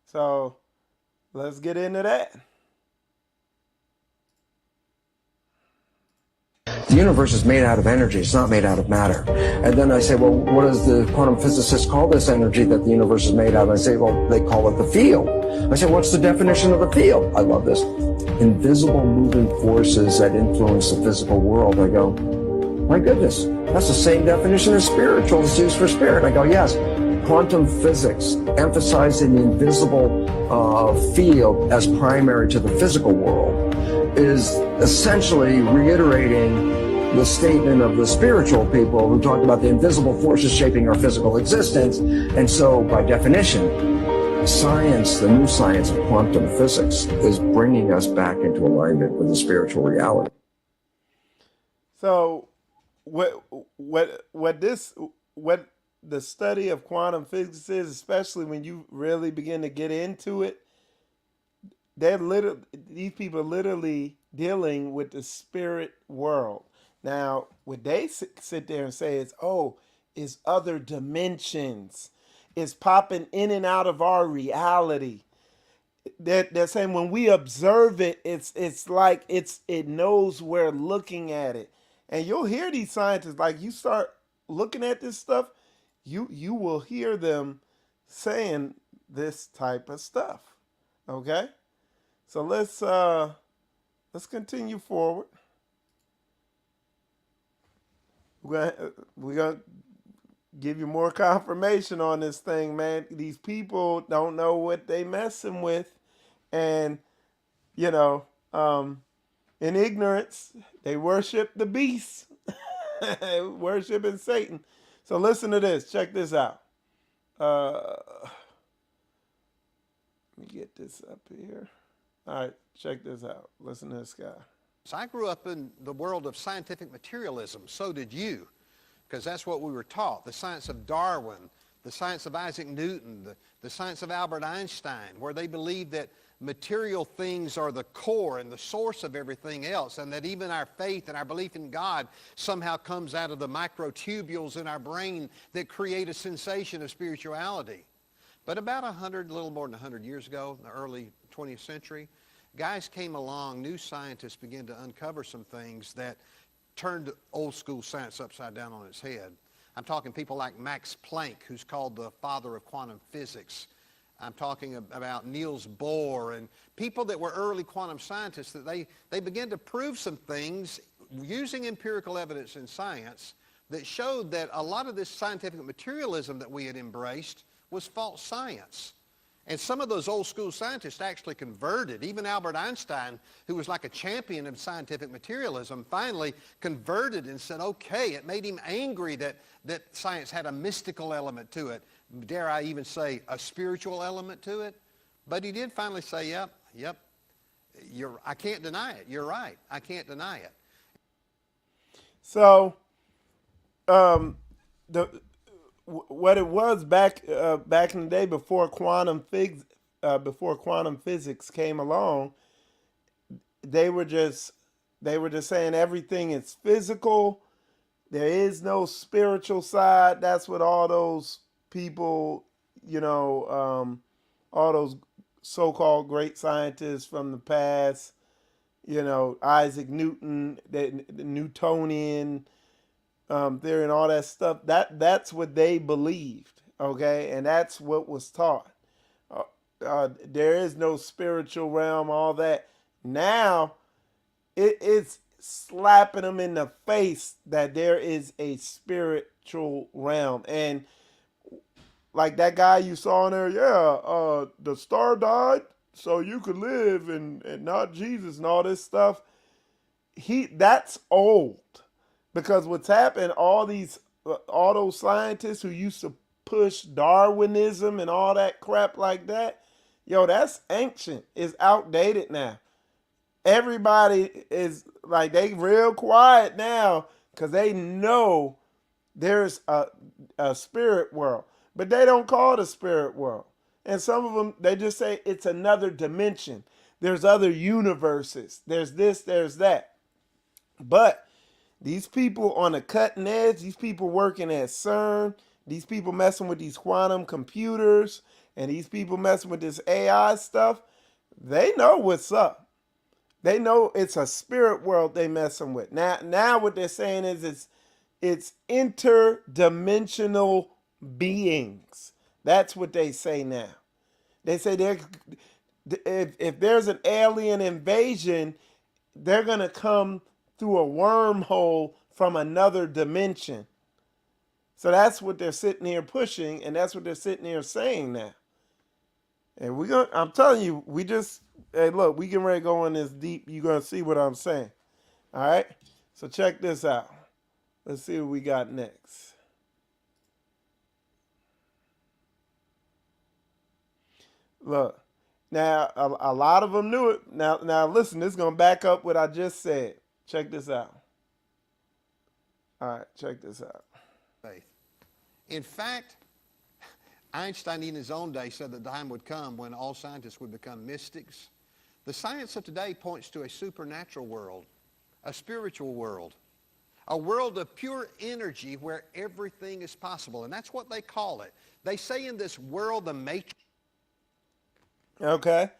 So let's get into that. The universe is made out of energy. It's not made out of matter. And then I say, well, what does the quantum physicists call this energy that the universe is made out of? I say, well, they call it the field. I say, what's the definition of the field? I love this. Invisible moving forces that influence the physical world. I go, my goodness, that's the same definition as spiritual is used for spirit. I go, yes. Quantum physics, emphasizing the invisible field as primary to the physical world, is essentially reiterating the statement of the spiritual people who talk about the invisible forces shaping our physical existence. And so, by definition, science, the new science of quantum physics, is bringing us back into alignment with the spiritual reality. So, what the study of quantum physics is, especially when you really begin to get into it, these people are literally dealing with the spirit world. Now, what they sit there and say is, oh, it's other dimensions. It's popping in and out of our reality. They're saying when we observe it, it's like it knows we're looking at it. And you'll hear these scientists, like you start looking at this stuff, you will hear them saying this type of stuff. Okay? So let's continue forward. We're gonna give you more confirmation on this thing, man. These people don't know what they messing with, and in ignorance, they worship the beast, worshiping Satan. So listen to this. Check this out. Let me get this up here. All right, check this out. Listen to this guy. So I grew up in the world of scientific materialism. So did you, because that's what we were taught. The science of Darwin, the science of Isaac Newton, the science of Albert Einstein, where they believed that material things are the core and the source of everything else, and that even our faith and our belief in God somehow comes out of the microtubules in our brain that create a sensation of spirituality. But about a little more than 100 years ago, in the early 20th century, guys came along, new scientists began to uncover some things that turned old school science upside down on its head. I'm talking people like Max Planck, who's called the father of quantum physics. I'm talking about Niels Bohr and people that were early quantum scientists, that they began to prove some things using empirical evidence in science that showed that a lot of this scientific materialism that we had embraced was false science. And some of those old school scientists actually converted. Even Albert Einstein, who was like a champion of scientific materialism, finally converted and said, okay, it made him angry that science had a mystical element to it. Dare I even say a spiritual element to it? But he did finally say, yep, I can't deny it. You're right. I can't deny it. So, what it was back in the day before quantum physics came along, they were just saying everything is physical. There is no spiritual side. That's what all those people, all those so-called great scientists from the past, Isaac Newton, the Newtonian theory and all that stuff, that's what they believed, okay? And that's what was taught. There is no spiritual realm, all that. Now, it's slapping them in the face that there is a spiritual realm. And like that guy you saw in there, the star died so you could live and not Jesus and all this stuff. That's old. Because what's happened, all those scientists who used to push Darwinism and all that crap like that, that's ancient. It's outdated now. Everybody is like, they real quiet now because they know there's a spirit world. But they don't call it a spirit world. And some of them, they just say it's another dimension. There's other universes. There's this, there's that. But these people on the cutting edge, these people working at CERN, these people messing with these quantum computers, and these people messing with this AI stuff, they know what's up. They know it's a spirit world they messing with. Now what they're saying is it's interdimensional beings. That's what they say now. They say if there's an alien invasion, they're going to come through a wormhole from another dimension. So that's what they're sitting here pushing, and that's what they're sitting here saying now. And I'm telling you, hey, look, we getting ready to go in this deep. You're going to see what I'm saying. All right? So check this out. Let's see what we got next. Look, now a lot of them knew it. Now listen, this is going to back up what I just said. Check this out. All right, check this out. In fact, Einstein in his own day said that the time would come when all scientists would become mystics. The science of today points to a supernatural world, a spiritual world, a world of pure energy where everything is possible. And that's what they call it. They say in this world, the matrix. Okay.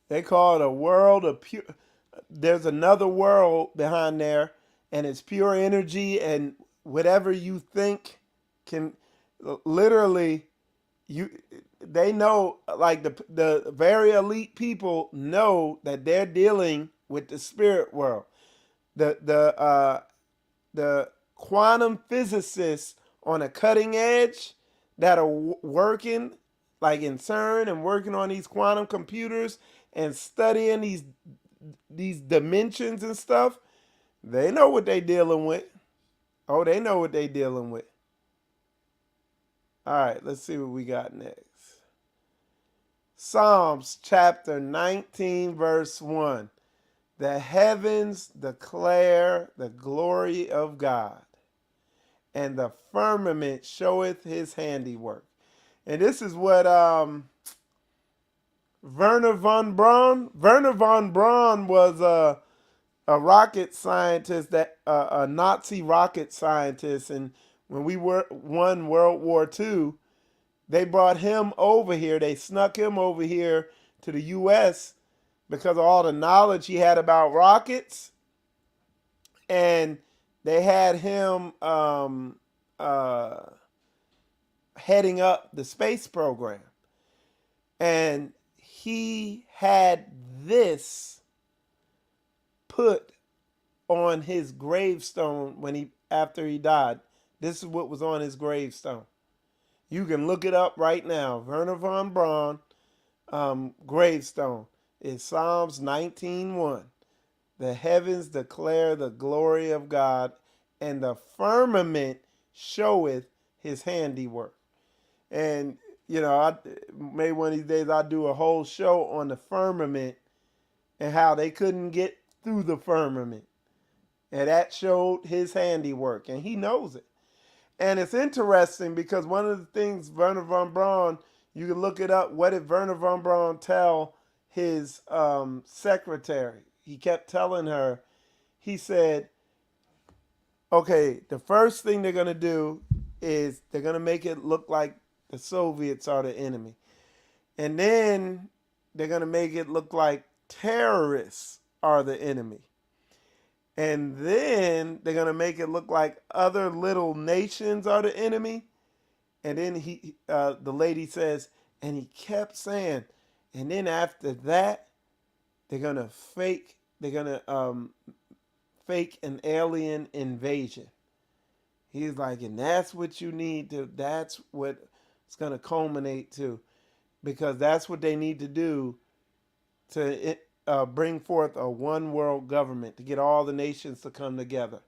They call it a world of pure. There's another world behind there, and it's pure energy, and whatever you think can literally, they know, like the very elite people know that they're dealing with the spirit world. The quantum physicists on a cutting edge that are working like in CERN and working on these quantum computers and studying these dimensions and stuff, they know what they dealing with. Oh, they know what they dealing with. All right, let's see what we got next. Psalms chapter 19, verse 1. The heavens declare the glory of God, and the firmament showeth his handiwork. And this is what Werner von Braun. Werner von Braun was a rocket scientist, that a Nazi rocket scientist, and when we won World War II, they brought him over here. They snuck him over here to the U.S. because of all the knowledge he had about rockets, and they had him heading up the space program, and he had this put on his gravestone after he died. This is what was on his gravestone. You can look it up right now. Werner von Braun gravestone is Psalms 19:1. The heavens declare the glory of God, and the firmament showeth his handiwork. And maybe one of these days I'll do a whole show on the firmament and how they couldn't get through the firmament. And that showed his handiwork, and he knows it. And it's interesting because one of the things Werner von Braun, you can look it up, what did Werner von Braun tell his secretary? He kept telling her, he said, okay, the first thing they're going to do is they're going to make it look like the Soviets are the enemy. And then they're going to make it look like terrorists are the enemy. And then they're going to make it look like other little nations are the enemy. And then the lady says, and he kept saying, and then after that, they're going to fake an alien invasion. He's like, and that's what you need to, that's what it's going to culminate to, because that's what they need to do to bring forth a one world government, to get all the nations to come together.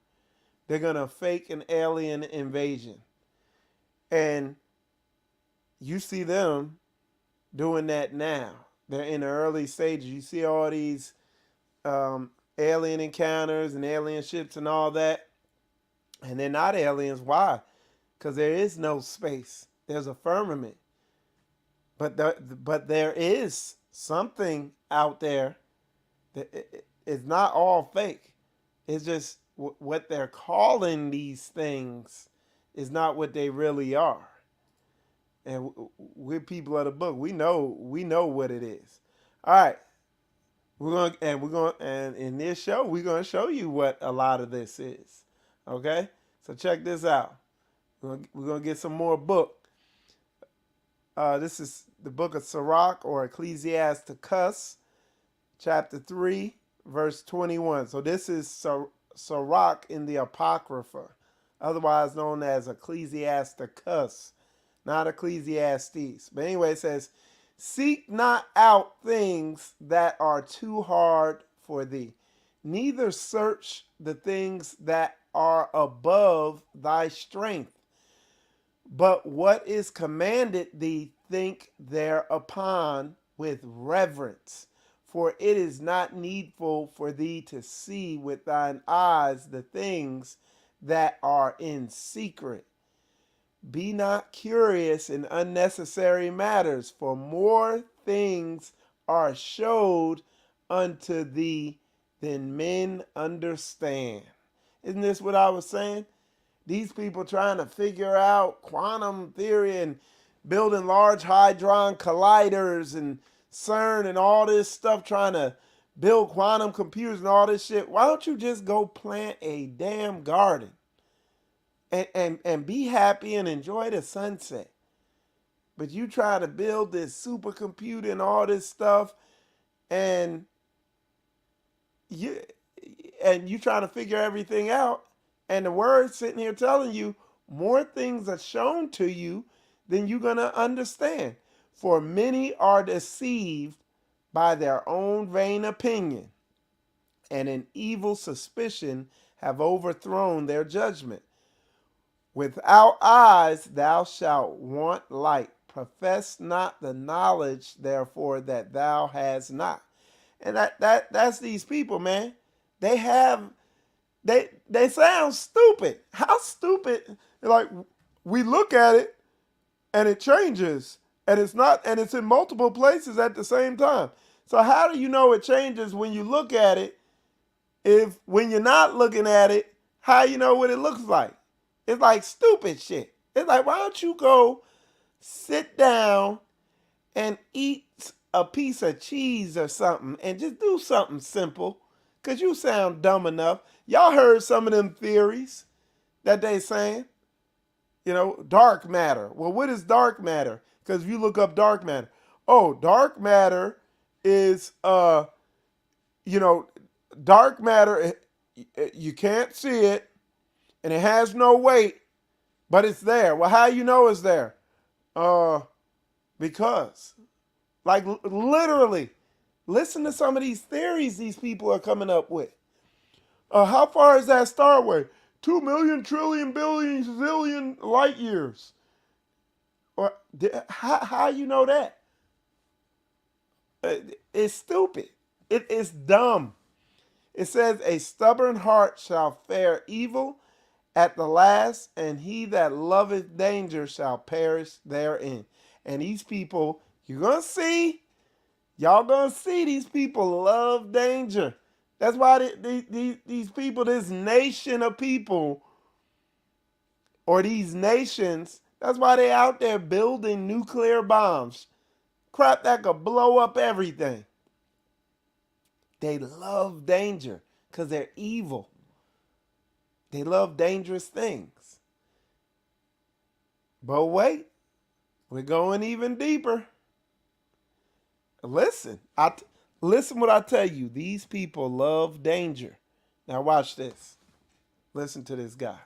They're going to fake an alien invasion. And you see them doing that now. They're in the early stages. You see all these alien encounters and alien ships and all that. And they're not aliens. Why? Because there is no space. There's a firmament. But there is something out there. It's not all fake. It's just what they're calling these things is not what they really are. And we're people of the book. We know what it is. All right. And in this show, we're going to show you what a lot of this is. Okay? So check this out. We're going to get some more book. This is the book of Sirach, or Ecclesiasticus, chapter 3, verse 21. So this is Sirach in the Apocrypha, otherwise known as Ecclesiasticus, not Ecclesiastes. But anyway, it says, seek not out things that are too hard for thee, neither search the things that are above thy strength. But what is commanded thee, think thereupon with reverence. For it is not needful for thee to see with thine eyes the things that are in secret. Be not curious in unnecessary matters, for more things are showed unto thee than men understand. Isn't this what I was saying? These people trying to figure out quantum theory and building large hadron colliders and CERN and all this stuff, trying to build quantum computers and all this shit. Why don't you just go plant a damn garden and be happy and enjoy the sunset? But you try to build this supercomputer and all this stuff, and you trying to figure everything out, and the word's sitting here telling you more things are shown to you than you're going to understand. For many are deceived by their own vain opinion, and an evil suspicion have overthrown their judgment. Without eyes thou shalt want light. Profess not the knowledge, therefore, that thou hast not. And that's these people, man. They sound stupid. How stupid? Like, we look at it and it changes, And it's in multiple places at the same time. So how do you know it changes when you look at it? If when you're not looking at it, how you know what it looks like? It's like stupid shit. It's like, why don't you go sit down and eat a piece of cheese or something and just do something simple? Because you sound dumb enough. Y'all heard some of them theories that they saying. You know, dark matter. Well, what is dark matter? Because if you look up dark matter, oh, dark matter is, dark matter, you can't see it, and it has no weight, but it's there. Well, how you know it's there? Because, like, literally, listen to some of these theories these people are coming up with. How far is that star away? 2 million trillion billion zillion light years. Or how you know that? It's stupid. It is dumb. It says, a stubborn heart shall fare evil at the last, and he that loveth danger shall perish therein. And these people, you're going to see, y'all going to see these people love danger. That's why these people, this nation of people, or these nations, that's why they out there building nuclear bombs. Crap that could blow up everything. They love danger because they're evil. They love dangerous things. But wait, we're going even deeper. Listen, listen what I tell you. These people love danger. Now watch this. Listen to this guy.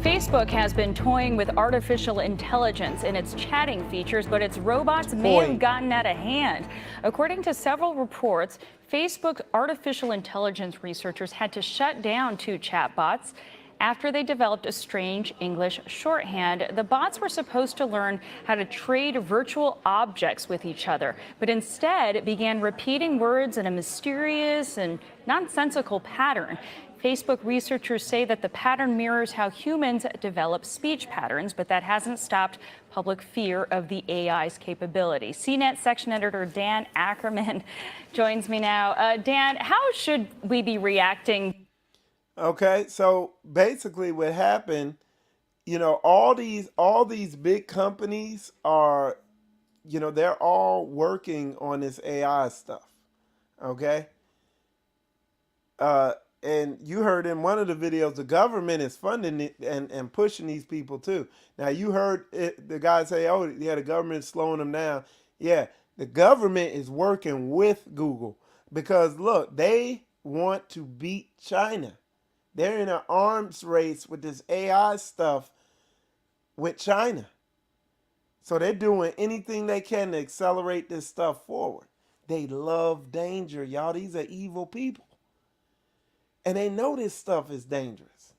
Facebook has been toying with artificial intelligence in its chatting features, but its robots may have gotten out of hand. According to several reports, Facebook artificial intelligence researchers had to shut down 2 chatbots after they developed a strange English shorthand. The bots were supposed to learn how to trade virtual objects with each other, but instead began repeating words in a mysterious and nonsensical pattern. Facebook researchers say that the pattern mirrors how humans develop speech patterns, but that hasn't stopped public fear of the AI's capability. CNET section editor Dan Ackerman joins me now. Dan, how should we be reacting? Okay, so basically what happened, all these big companies are, they're all working on this AI stuff. Okay? And you heard in one of the videos, the government is funding it and pushing these people too. Now you heard the guy say, oh, yeah, the government's slowing them down. Yeah, the government is working with Google because look, they want to beat China. They're in an arms race with this AI stuff with China. So they're doing anything they can to accelerate this stuff forward. They love danger, y'all. These are evil people. And they know this stuff is dangerous.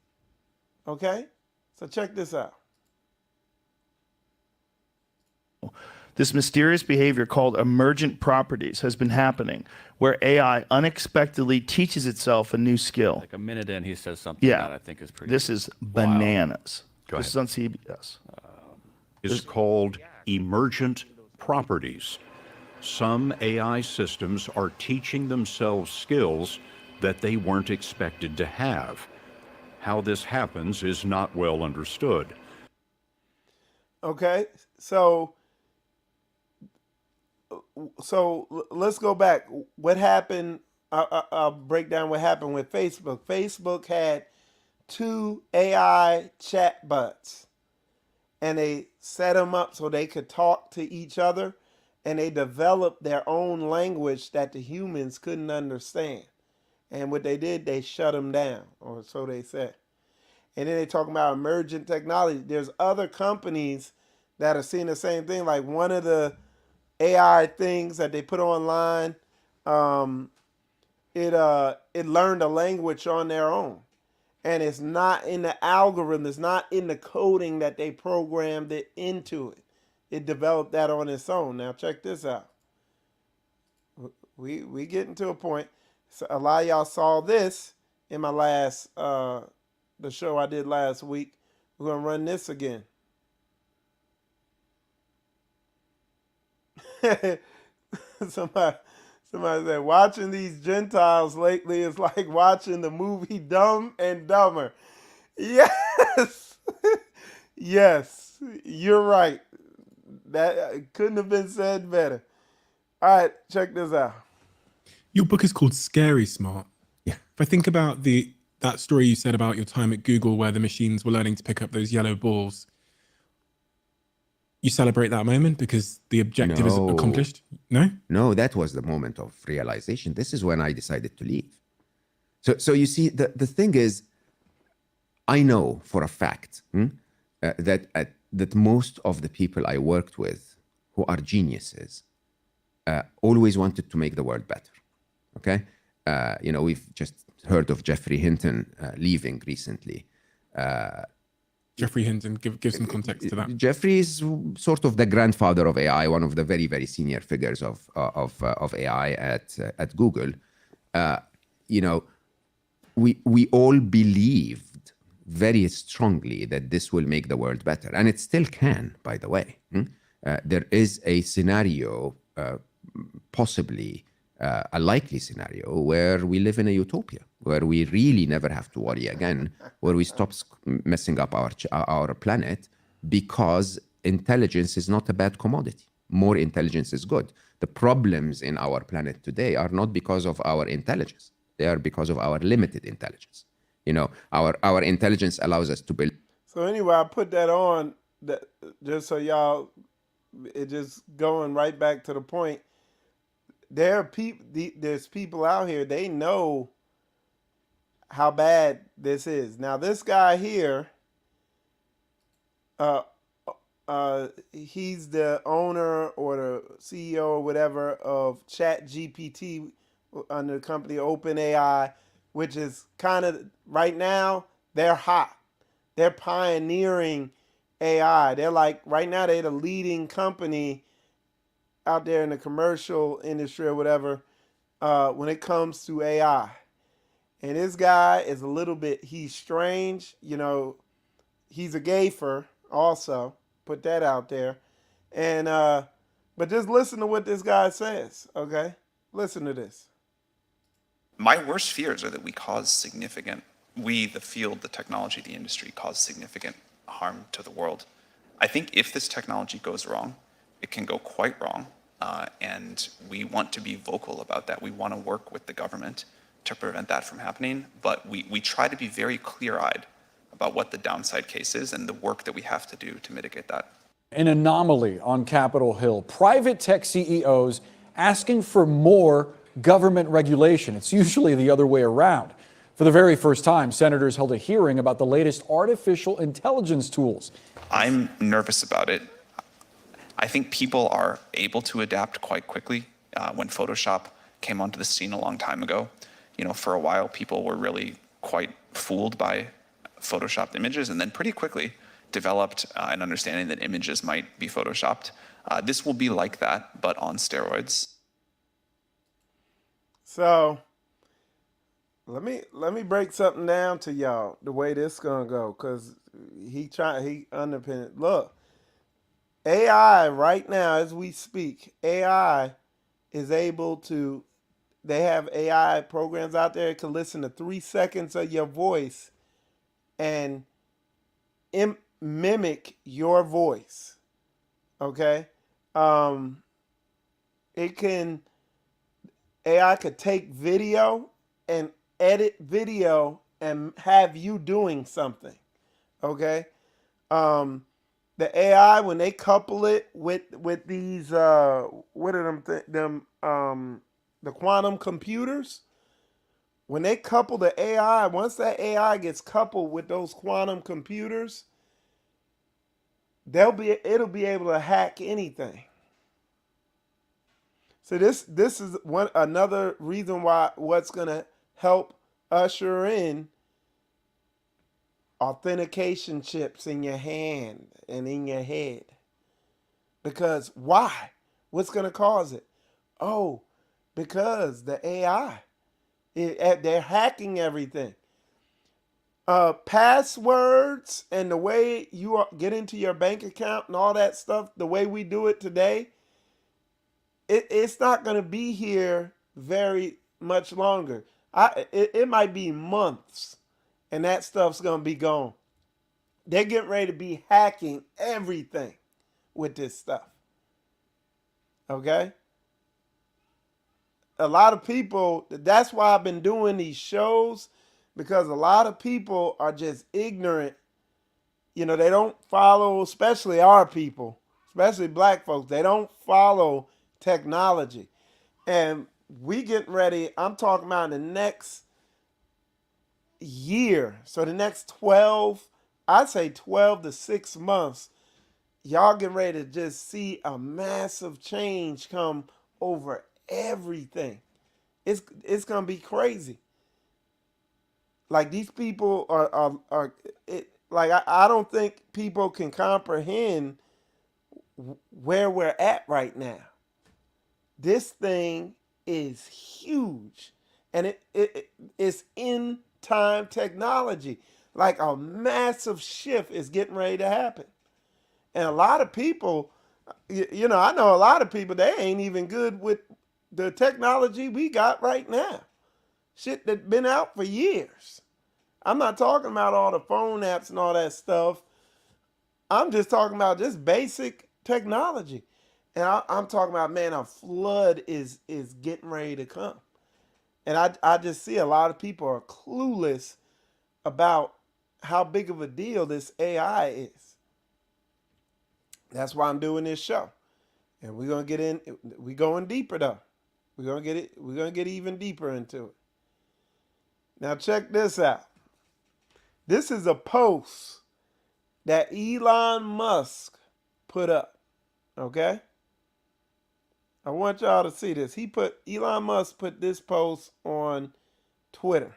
Okay? So check this out. This mysterious behavior called emergent properties has been happening, where AI unexpectedly teaches itself a new skill. Like a minute in, he says something that I think is pretty. This is bananas. Go this is on CBS. Is called emergent properties. Some AI systems are teaching themselves skills that they weren't expected to have. How this happens is not well understood. Okay, so let's go back. What happened? I'll break down what happened with Facebook. Facebook had 2 AI chatbots, and they set them up so they could talk to each other, and they developed their own language that the humans couldn't understand. And what they did, they shut them down, or so they said. And then they talk about emergent technology. There's other companies that are seeing the same thing. Like one of the AI things that they put online, it learned a language on their own. And it's not in the algorithm, it's not in the coding that they programmed it into it. It developed that on its own. Now check this out. We getting to a point. So a lot of y'all saw this in my last the show I did last week We're gonna run this again. somebody, somebody said, watching these Gentiles lately is like watching the movie Dumb and Dumber. Yes, yes, you're right. That couldn't have been said better. All right, check this out. Your book is called Scary Smart. Yeah. If I think about that story you said about your time at Google where the machines were learning to pick up those yellow balls, you celebrate that moment because the objective is accomplished? No? No, that was the moment of realization. This is when I decided to leave. So you see, the thing is, I know for a fact that most of the people I worked with who are geniuses always wanted to make the world better. Okay? We've just heard of Geoffrey Hinton leaving recently. Geoffrey Hinton, give some context to that. Geoffrey is sort of the grandfather of AI, one of the very, very senior figures of AI at Google. We all believed very strongly that this will make the world better, and it still can, by the way. There is a scenario, possibly a likely scenario, where we live in a utopia, where we really never have to worry again, where we stop messing up our planet, because intelligence is not a bad commodity. More intelligence is good. The problems in our planet today are not because of our intelligence. They are because of our limited intelligence. Our intelligence allows us to build. So anyway, I put that on just so y'all, it just going right back to the point. There's people out here, they know how bad this is. Now, this guy here, he's the owner or the CEO or whatever of ChatGPT under the company OpenAI, which is kind of, right now, they're hot. They're pioneering AI. They're like, right now, they're the leading company out there in the commercial industry or whatever when it comes to AI. And this guy is a little bit, he's strange. He's a gayfer also. Put that out there. And but just listen to what this guy says, okay? Listen to this. My worst fears are that we, the field, the technology, the industry, cause significant harm to the world. I think if this technology goes wrong, it can go quite wrong. And we want to be vocal about that. We want to work with the government to prevent that from happening. But we try to be very clear-eyed about what the downside case is and the work that we have to do to mitigate that. An anomaly on Capitol Hill. Private tech CEOs asking for more government regulation. It's usually the other way around. For the very first time, senators held a hearing about the latest artificial intelligence tools. I'm nervous about it. I think people are able to adapt quite quickly. When Photoshop came onto the scene a long time ago, for a while, people were really quite fooled by Photoshopped images, and then pretty quickly developed an understanding that images might be Photoshopped. This will be like that, but on steroids. So let me break something down to y'all the way this gonna go, because he underpinned it. Look, AI right now as we speak, AI is able to, they have AI programs out there that can listen to 3 seconds of your voice and mimic your voice. Okay? AI could take video and edit video and have you doing something. Okay? The AI, when they couple it with these what are the quantum computers, when they couple the AI, once that AI gets coupled with those quantum computers, it'll be able to hack anything. So this is another reason why what's gonna help usher in authentication chips in your hand and in your head. Because why? What's going to cause it? Oh, because the AI, they're hacking everything. Passwords and the way you get into your bank account and all that stuff, the way we do it today, it's not going to be here very much longer. It might be months, and that stuff's going to be gone. They're getting ready to be hacking everything with this stuff. Okay? A lot of people, that's why I've been doing these shows, because a lot of people are just ignorant. You know, they don't follow, especially our people, especially black folks, they don't follow technology. And we getting ready, I'm talking about in the next year, so the next 12, I'd say 12 to 6 months, y'all getting ready to just see a massive change come over everything. It's gonna be crazy. Like, these people are like, I don't think people can comprehend where we're at right now. This thing is huge, and it's in time technology. Like, a massive shift is getting ready to happen. And a lot of people, you know, I know a lot of people, they ain't even good with the technology we got right now. Shit that's been out for years. I'm not talking about all the phone apps and all that stuff. I'm just talking about just basic technology. And I'm talking about, man, a flood is getting ready to come. And I just see a lot of people are clueless about how big of a deal this AI is. That's why I'm doing this show. And we're gonna get in, we're going deeper though. We're gonna get even deeper into it. Now check this out. This is a post that Elon Musk put up. Okay? I want y'all to see this. Elon Musk put this post on Twitter.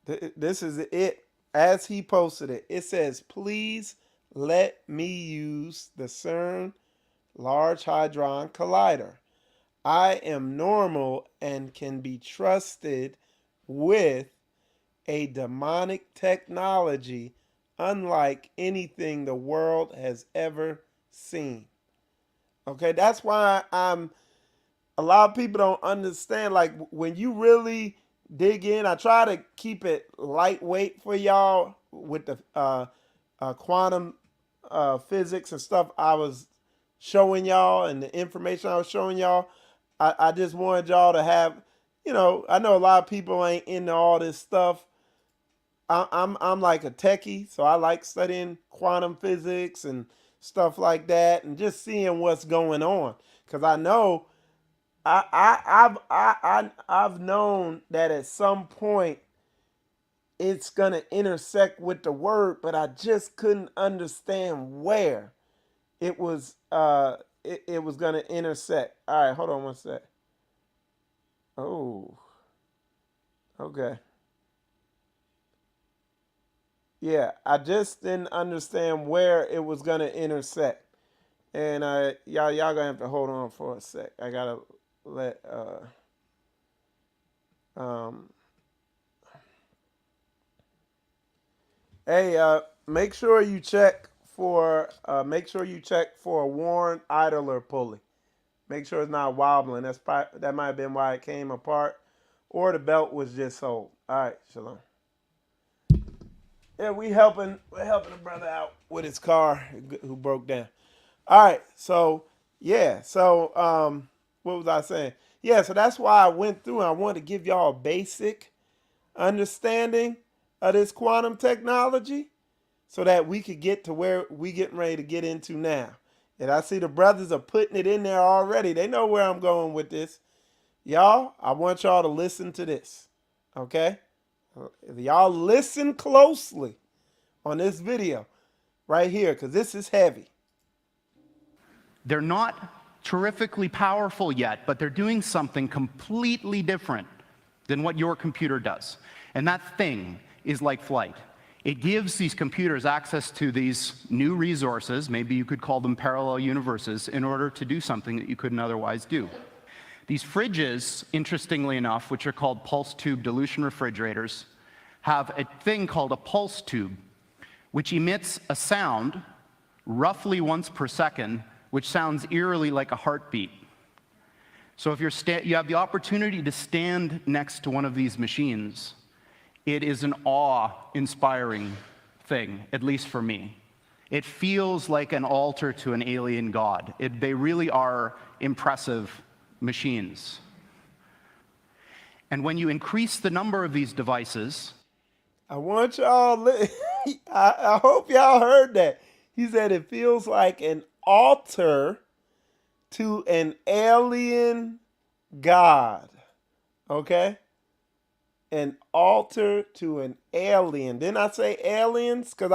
This is it as he posted it. It says, "Please let me use the CERN Large Hadron Collider. I am normal and can be trusted with a demonic technology unlike anything the world has ever seen." Okay, that's why a lot of people don't understand. Like, when you really dig in, I try to keep it lightweight for y'all with the quantum physics and stuff I was showing y'all, and the information I was showing y'all. I just wanted y'all to have, you know, I know a lot of people ain't into all this stuff. I'm like a techie, so I like studying quantum physics and stuff like that, and just seeing what's going on. Because I know I've known that at some point it's gonna intersect with the word, but I just couldn't understand where it was it was gonna intersect. All right, hold on one sec. Oh, okay. Yeah, I just didn't understand where it was gonna intersect, and y'all gonna have to hold on for a sec. I gotta let hey, make sure you check for a worn idler pulley. Make sure it's not wobbling. That might have been why it came apart, or the belt was just sold. All right, shalom. Yeah, we're helping a brother out with his car who broke down. All right, so yeah, so what was I saying? Yeah, so that's why I went through and I wanted to give y'all a basic understanding of this quantum technology so that we could get to where we getting ready to get into now. And I see the brothers are putting it in there already. They know where I'm going with this. Y'all, I want y'all to listen to this, okay? Y'all listen closely on this video right here, because this is heavy. They're not terrifically powerful yet, but they're doing something completely different than what your computer does. And that thing is like flight. It gives these computers access to these new resources, maybe you could call them parallel universes, in order to do something that you couldn't otherwise do. These fridges, interestingly enough, which are called pulse tube dilution refrigerators, have a thing called a pulse tube, which emits a sound roughly once per second, which sounds eerily like a heartbeat. So if you have the opportunity to stand next to one of these machines, it is an awe-inspiring thing, at least for me. It feels like an altar to an alien god. They really are impressive machines. And when you increase the number of these devices, I want y'all, I hope y'all heard that. He said it feels like an altar to an alien god. Okay? An altar to an alien. Didn't I say aliens? Because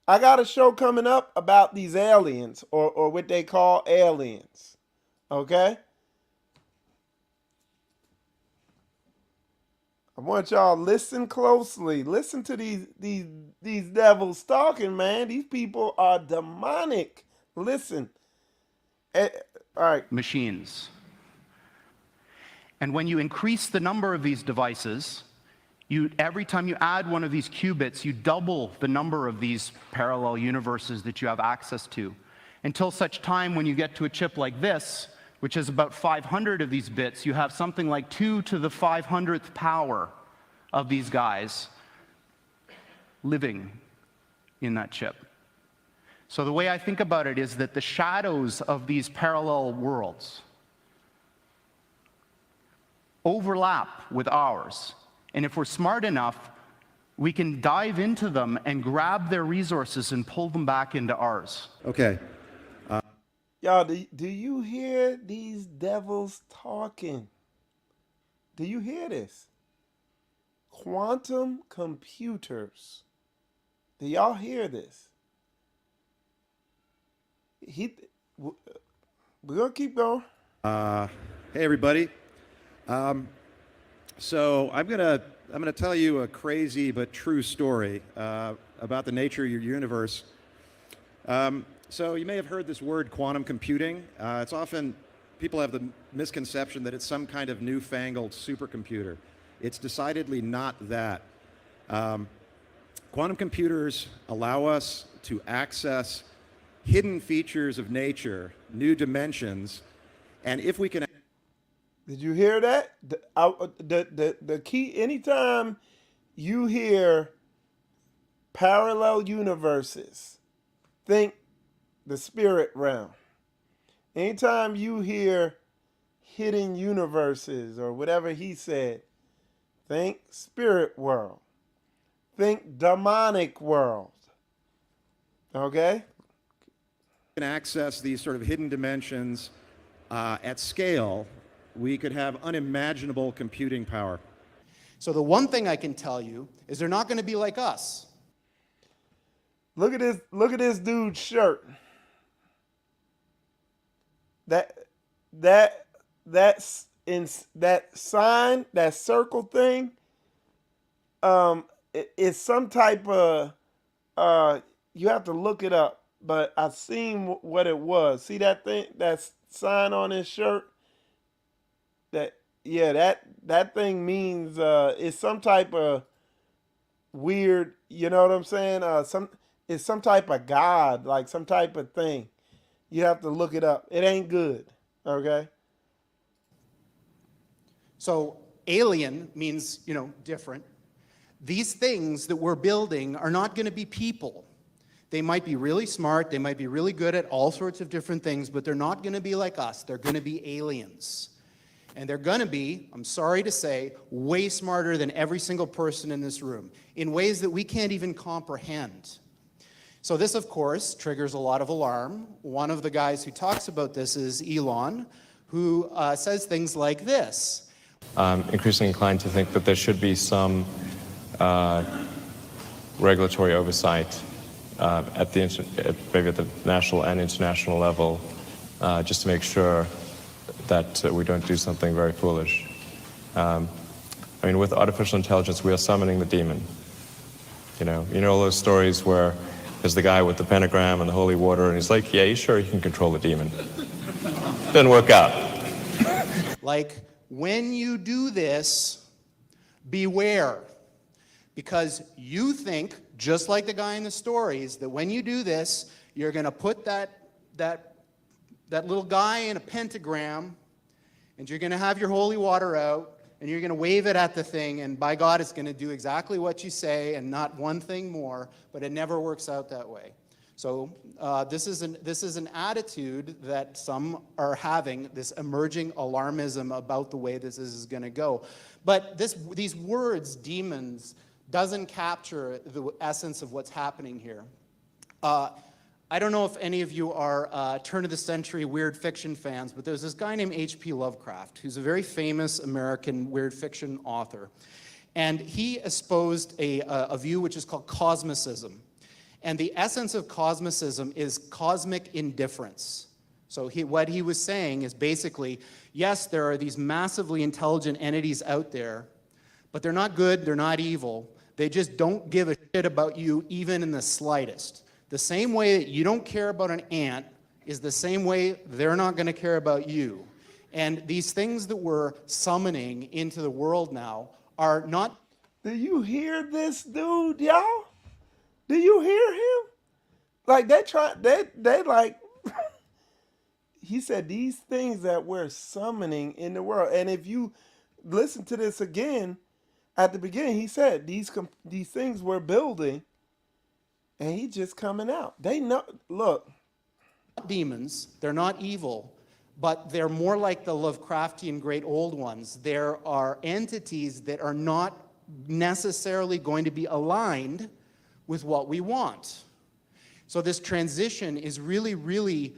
I got a show coming up about these aliens, or what they call aliens. Okay? I want y'all to listen closely. Listen to these devils talking, man. These people are demonic. Listen. All right. Machines. And when you increase the number of these devices, every time you add one of these qubits, you double the number of these parallel universes that you have access to. Until such time when you get to a chip like this, which is about 500 of these bits, you have something like 2 to the 500th power of these guys living in that chip. So the way I think about it is that the shadows of these parallel worlds overlap with ours. And if we're smart enough, we can dive into them and grab their resources and pull them back into ours. Okay. Y'all, do you hear these devils talking? Do you hear this? Quantum computers. Do y'all hear this? We're gonna keep going. Hey everybody. So I'm gonna tell you a crazy but true story about the nature of your universe. So you may have heard this word quantum computing. It's often, people have the misconception that it's some kind of newfangled supercomputer. It's decidedly not that. Quantum computers allow us to access hidden features of nature, new dimensions, and if we can... Did you hear that? The key, anytime you hear parallel universes, think the spirit realm. Anytime you hear hidden universes or whatever he said, think spirit world. Think demonic world. Okay? We can access these sort of hidden dimensions at scale. We could have unimaginable computing power. So the one thing I can tell you is they're not going to be like us. Look at this dude's shirt. That's in that sign, that circle thing. It's some type of you have to look it up, but I've seen what it was. See that thing, that sign on his shirt? That thing means it's some type of weird, you know what I'm saying? It's some type of god, like some type of thing. You have to look it up. It ain't good, okay? So alien means, different. These things that we're building are not going to be people. They might be really smart, they might be really good at all sorts of different things, but they're not going to be like us. They're going to be aliens. And they're going to be, I'm sorry to say, way smarter than every single person in this room, in ways that we can't even comprehend. So this, of course, triggers a lot of alarm. One of the guys who talks about this is Elon, who says things like this. I'm increasingly inclined to think that there should be some regulatory oversight maybe at the national and international level, just to make sure that we don't do something very foolish. With artificial intelligence, we are summoning the demon. You know all those stories where there's the guy with the pentagram and the holy water, and he's like, yeah, he's sure he can control the demon. Didn't work out. Like, when you do this, beware. Because you think, just like the guy in the stories, that when you do this, you're going to put that little guy in a pentagram, and you're going to have your holy water out, and you're going to wave it at the thing, and by God, it's going to do exactly what you say and not one thing more, but it never works out that way. So this is an attitude that some are having, this emerging alarmism about the way this is going to go. But these words, demons, doesn't capture the essence of what's happening here. I don't know if any of you are turn-of-the-century weird fiction fans, but there's this guy named H.P. Lovecraft, who's a very famous American weird fiction author. And he espoused a view which is called cosmicism. And the essence of cosmicism is cosmic indifference. So what he was saying is basically, yes, there are these massively intelligent entities out there, but they're not good, they're not evil. They just don't give a shit about you even in the slightest. The same way that you don't care about an ant is the same way they're not going to care about you. And these things that we're summoning into the world now are not... Do you hear this dude, y'all? Do you hear him? Like, they like, he said these things that we're summoning in the world. And if you listen to this again, at the beginning, he said these things we're building, and he's just coming out. They know, look. Demons, they're not evil, but they're more like the Lovecraftian great old ones. There are entities that are not necessarily going to be aligned with what we want. So this transition is really, really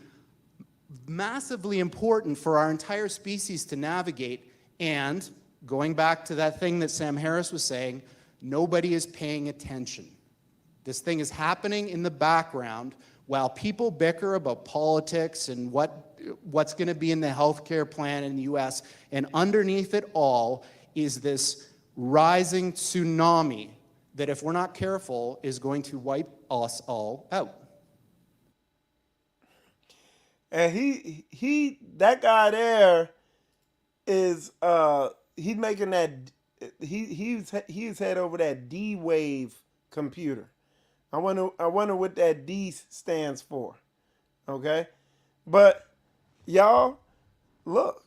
massively important for our entire species to navigate. And going back to that thing that Sam Harris was saying, nobody is paying attention. This thing is happening in the background while people bicker about politics and what's going to be in the healthcare plan in the US. And underneath it all is this rising tsunami that, if we're not careful, is going to wipe us all out. And that guy there is he's making that he's head over that D-Wave computer. I wonder what that D stands for. Okay? But y'all, look,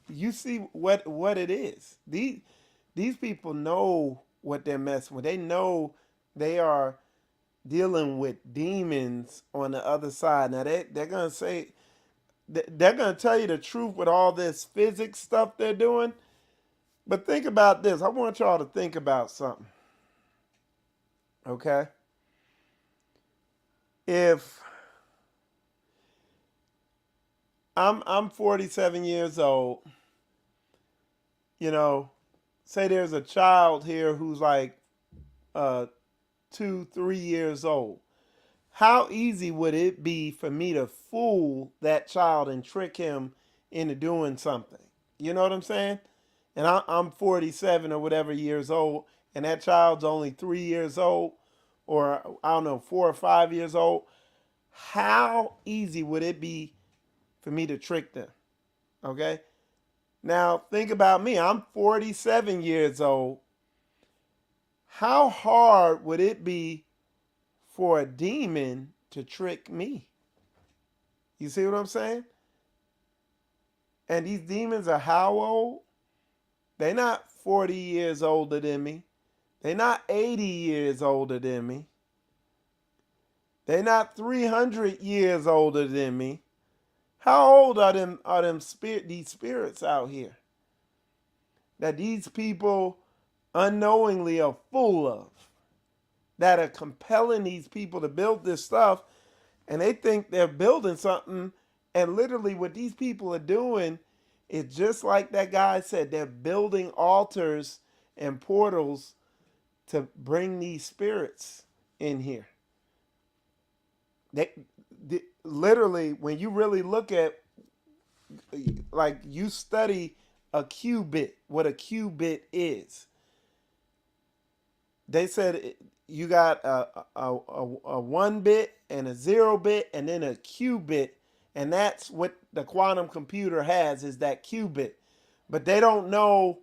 you see what it is. These people know what they're messing with. They know they are dealing with demons on the other side. Now they're gonna say, they're gonna tell you the truth with all this physics stuff they're doing. But think about this. I want y'all to think about something. Okay? If I'm 47 years old, you know, say there's a child here who's like 2-3 years old. How easy would it be for me to fool that child and trick him into doing something? You know what I'm saying? And I'm 47 or whatever years old, and that child's only 3 years old, or I don't know, 4 or 5 years old. How easy would it be for me to trick them? Okay? Now, think about me. I'm 47 years old. How hard would it be for a demon to trick me? You see what I'm saying? And these demons are how old? They're not 40 years older than me. They're not 80 years older than me. They're not 300 years older than me. How old are these spirits out here that these people unknowingly are full of, that are compelling these people to build this stuff, and they think they're building something, and literally what these people are doing is just like that guy said, they're building altars and portals to bring these spirits in here. Literally, when you really look at, like, you study a qubit, what a qubit is. They said you got a 1 bit and a 0 bit and then a qubit, And that's what the quantum computer has, is that qubit. But they don't know,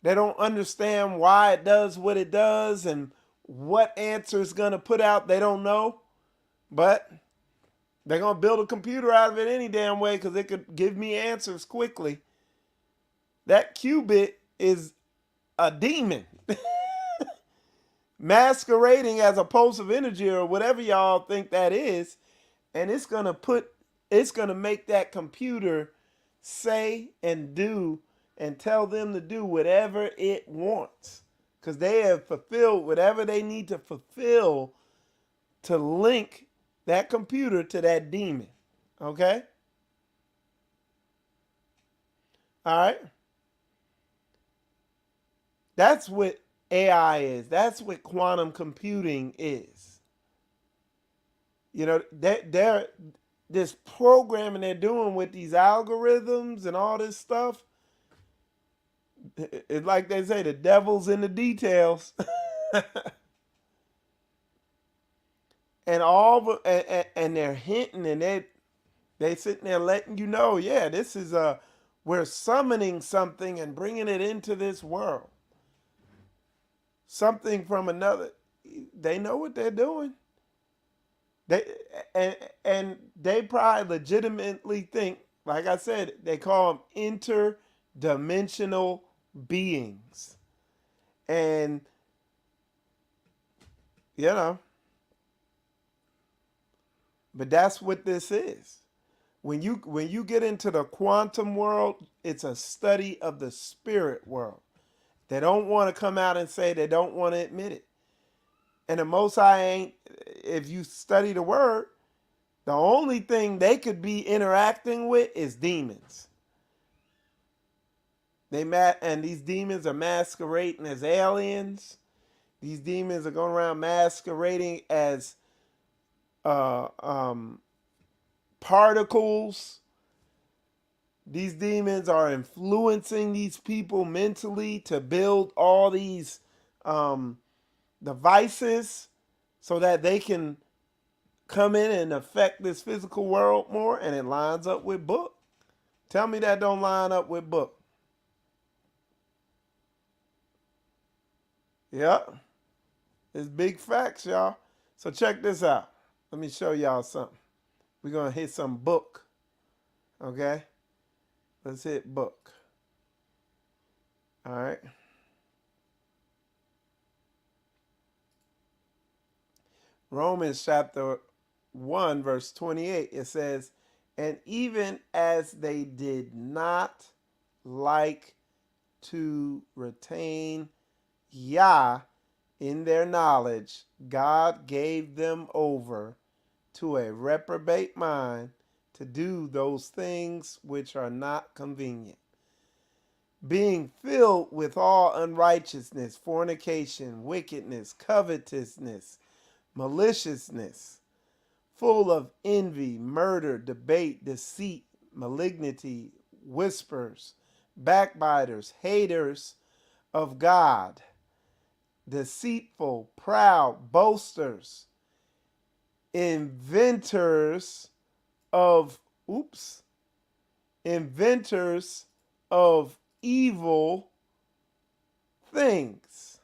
they don't understand why it does what it does and what answer it's going to put out. They don't know. But they're going to build a computer out of it any damn way because it could give me answers quickly. That qubit is a demon masquerading as a pulse of energy or whatever y'all think that is. And it's going to make that computer say and do and tell them to do whatever it wants. Because they have fulfilled whatever they need to fulfill to link that computer to that demon. Okay? All right? That's what AI is. That's what quantum computing is. You know, they're this programming they're doing with these algorithms and all this stuff. It's like they say, the devil's in the details. And they're hinting, and they sitting there letting you know, yeah, this is we're summoning something and bringing it into this world. Something from another. They know what they're doing. And they probably legitimately think, like I said, they call them interdimensional beings. And you know, but that's what this is. When you get into the quantum world, it's a study of the spirit world. They don't want to come out and say, they don't want to admit it. And the Most High ain't, if you study the word, the only thing they could be interacting with is demons. And these demons are masquerading as aliens. These demons are going around masquerading as particles. These demons are influencing these people mentally to build all these devices so that they can come in and affect this physical world more, and it lines up with book. Tell me that don't line up with book. Yep. It's big facts, y'all. So check this out. Let me show y'all something. We're going to hit some book. Okay? Let's hit book. All right. Romans chapter 1, verse 28, it says, and even as they did not like to retain Yah in their knowledge, God gave them over to a reprobate mind to do those things which are not convenient, being filled with all unrighteousness, fornication, wickedness, covetousness, maliciousness, full of envy, murder, debate, deceit, malignity, whispers, backbiters, haters of God, deceitful, proud, boasters, inventors of evil things,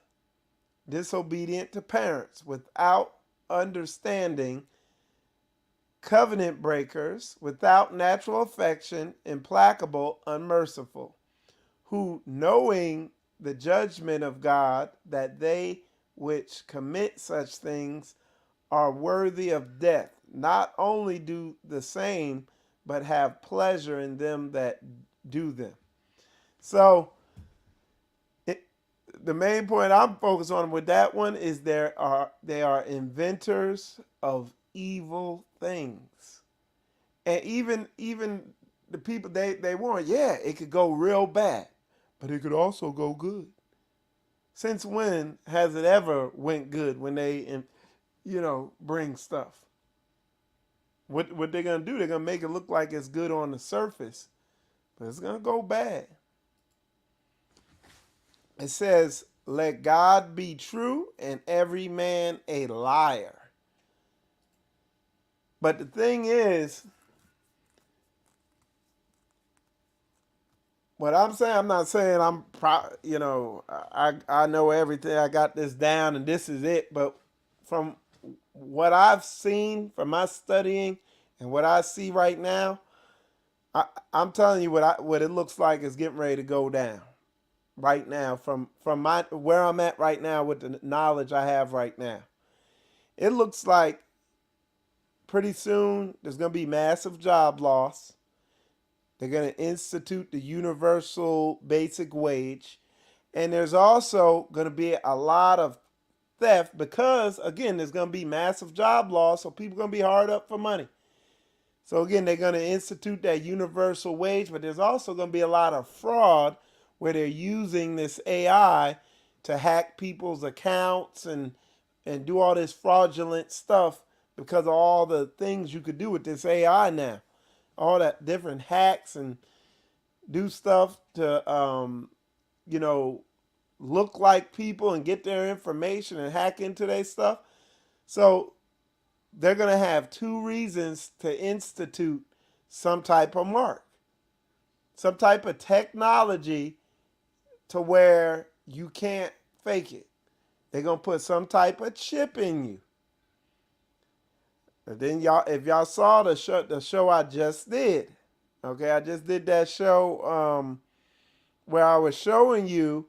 disobedient to parents, without understanding, covenant breakers, without natural affection, implacable, unmerciful, who, knowing the judgment of God, that they which commit such things are worthy of death, not only do the same, but have pleasure in them that do them. So the main point I'm focused on with that one is they are inventors of evil things. And even the people they want, yeah, it could go real bad, but it could also go good. Since when has it ever went good when they bring stuff? What they're gonna do, they're gonna make it look like it's good on the surface, but it's gonna go bad. It says, let God be true and every man a liar. But the thing is, what I'm saying, I'm not saying I know everything. I got this down and this is it. But from what I've seen from my studying and what I see right now, I'm telling you what it looks like is getting ready to go down right now from my where I'm at right now with the knowledge I have right now. It looks like pretty soon there's going to be massive job loss. They're going to institute the universal basic wage. And there's also going to be a lot of theft because, again, there's going to be massive job loss, so people are going to be hard up for money. So, again, they're going to institute that universal wage, but there's also going to be a lot of fraud where they're using this AI to hack people's accounts and do all this fraudulent stuff because of all the things you could do with this AI now. All that different hacks and do stuff to, look like people and get their information and hack into their stuff. So they're going to have two reasons to institute some type of mark, some type of technology to where you can't fake it. They're going to put some type of chip in you. And then if y'all saw the show I just did, okay, I just did that show where I was showing you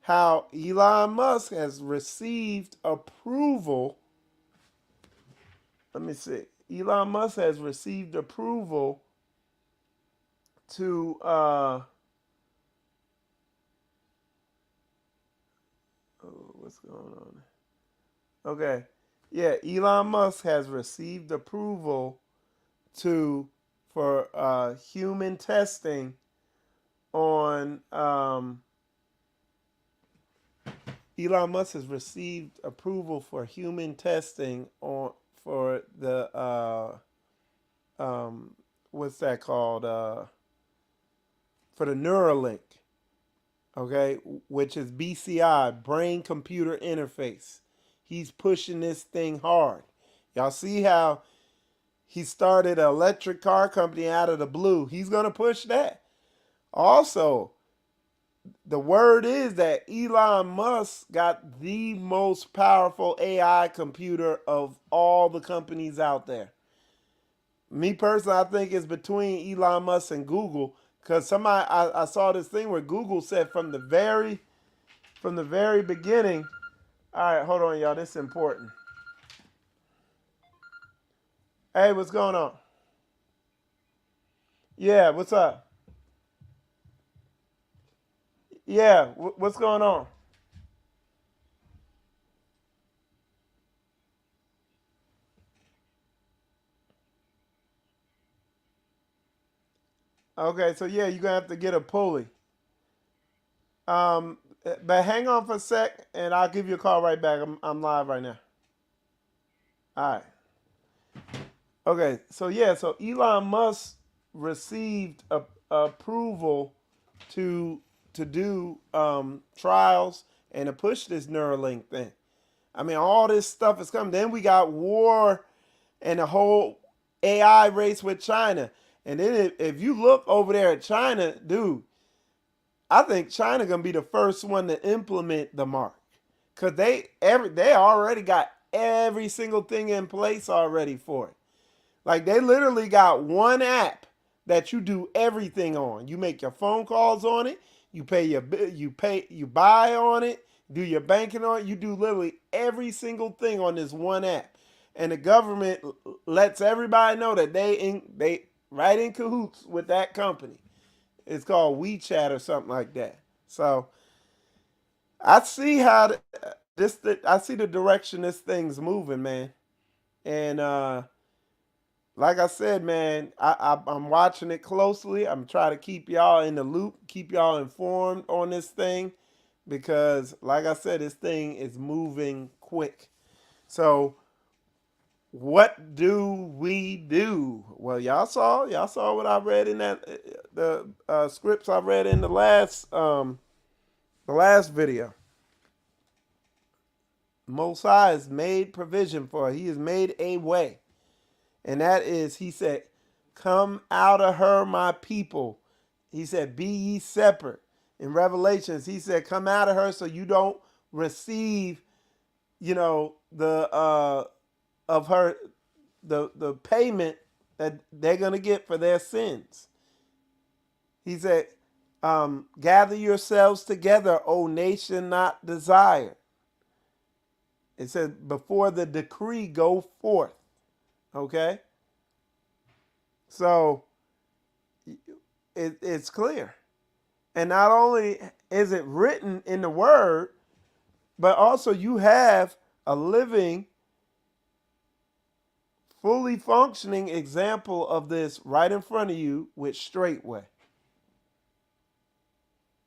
how Elon Musk has received approval. Let me see. Elon Musk has received approval to what's going on? Okay. Yeah, Elon Musk has received approval for human testing on Elon Musk has received approval for human testing for the what's that called? For the Neuralink, okay, which is BCI, brain computer interface. He's pushing this thing hard. Y'all see how he started an electric car company out of the blue. He's going to push that. Also, the word is that Elon Musk got the most powerful AI computer of all the companies out there. Me personally, I think it's between Elon Musk and Google, because I saw this thing where Google said from the very beginning. All right, hold on, y'all. This is important. Hey, what's going on? Yeah, what's up? Yeah, what's going on? Okay, so yeah, you're gonna have to get a pulley. But hang on for a sec, and I'll give you a call right back. I'm live right now. All right. Okay, so yeah, so Elon Musk received approval to do trials and to push this Neuralink thing. I mean, all this stuff is coming. Then we got war and the whole AI race with China. And then if you look over there at China, dude, I think China gonna be the first one to implement the mark, cause they already got every single thing in place already for it. Like they literally got one app that you do everything on. You make your phone calls on it. You pay your bill. You buy on it. Do your banking on it. You do literally every single thing on this one app. And the government lets everybody know that they right in cahoots with that company. It's called WeChat or something like that. So I see how I see the direction this thing's moving, man. And like I said, man, I'm watching it closely. I'm trying to keep y'all in the loop, keep y'all informed on this thing, because like I said, this thing is moving quick. So what do we do? Well, y'all saw what I read in that the scripts I read in the last video. Most High has made provision for her. He has made a way. And that is, he said, come out of her, my people, He said, be ye separate. In Revelations, he said, come out of her so you don't receive, the payment that they're going to get for their sins. He said, gather yourselves together, O nation not desired. It said, before the decree go forth. Okay? So, it's clear. And not only is it written in the word, but also you have a living, fully functioning example of this right in front of you with Straitway.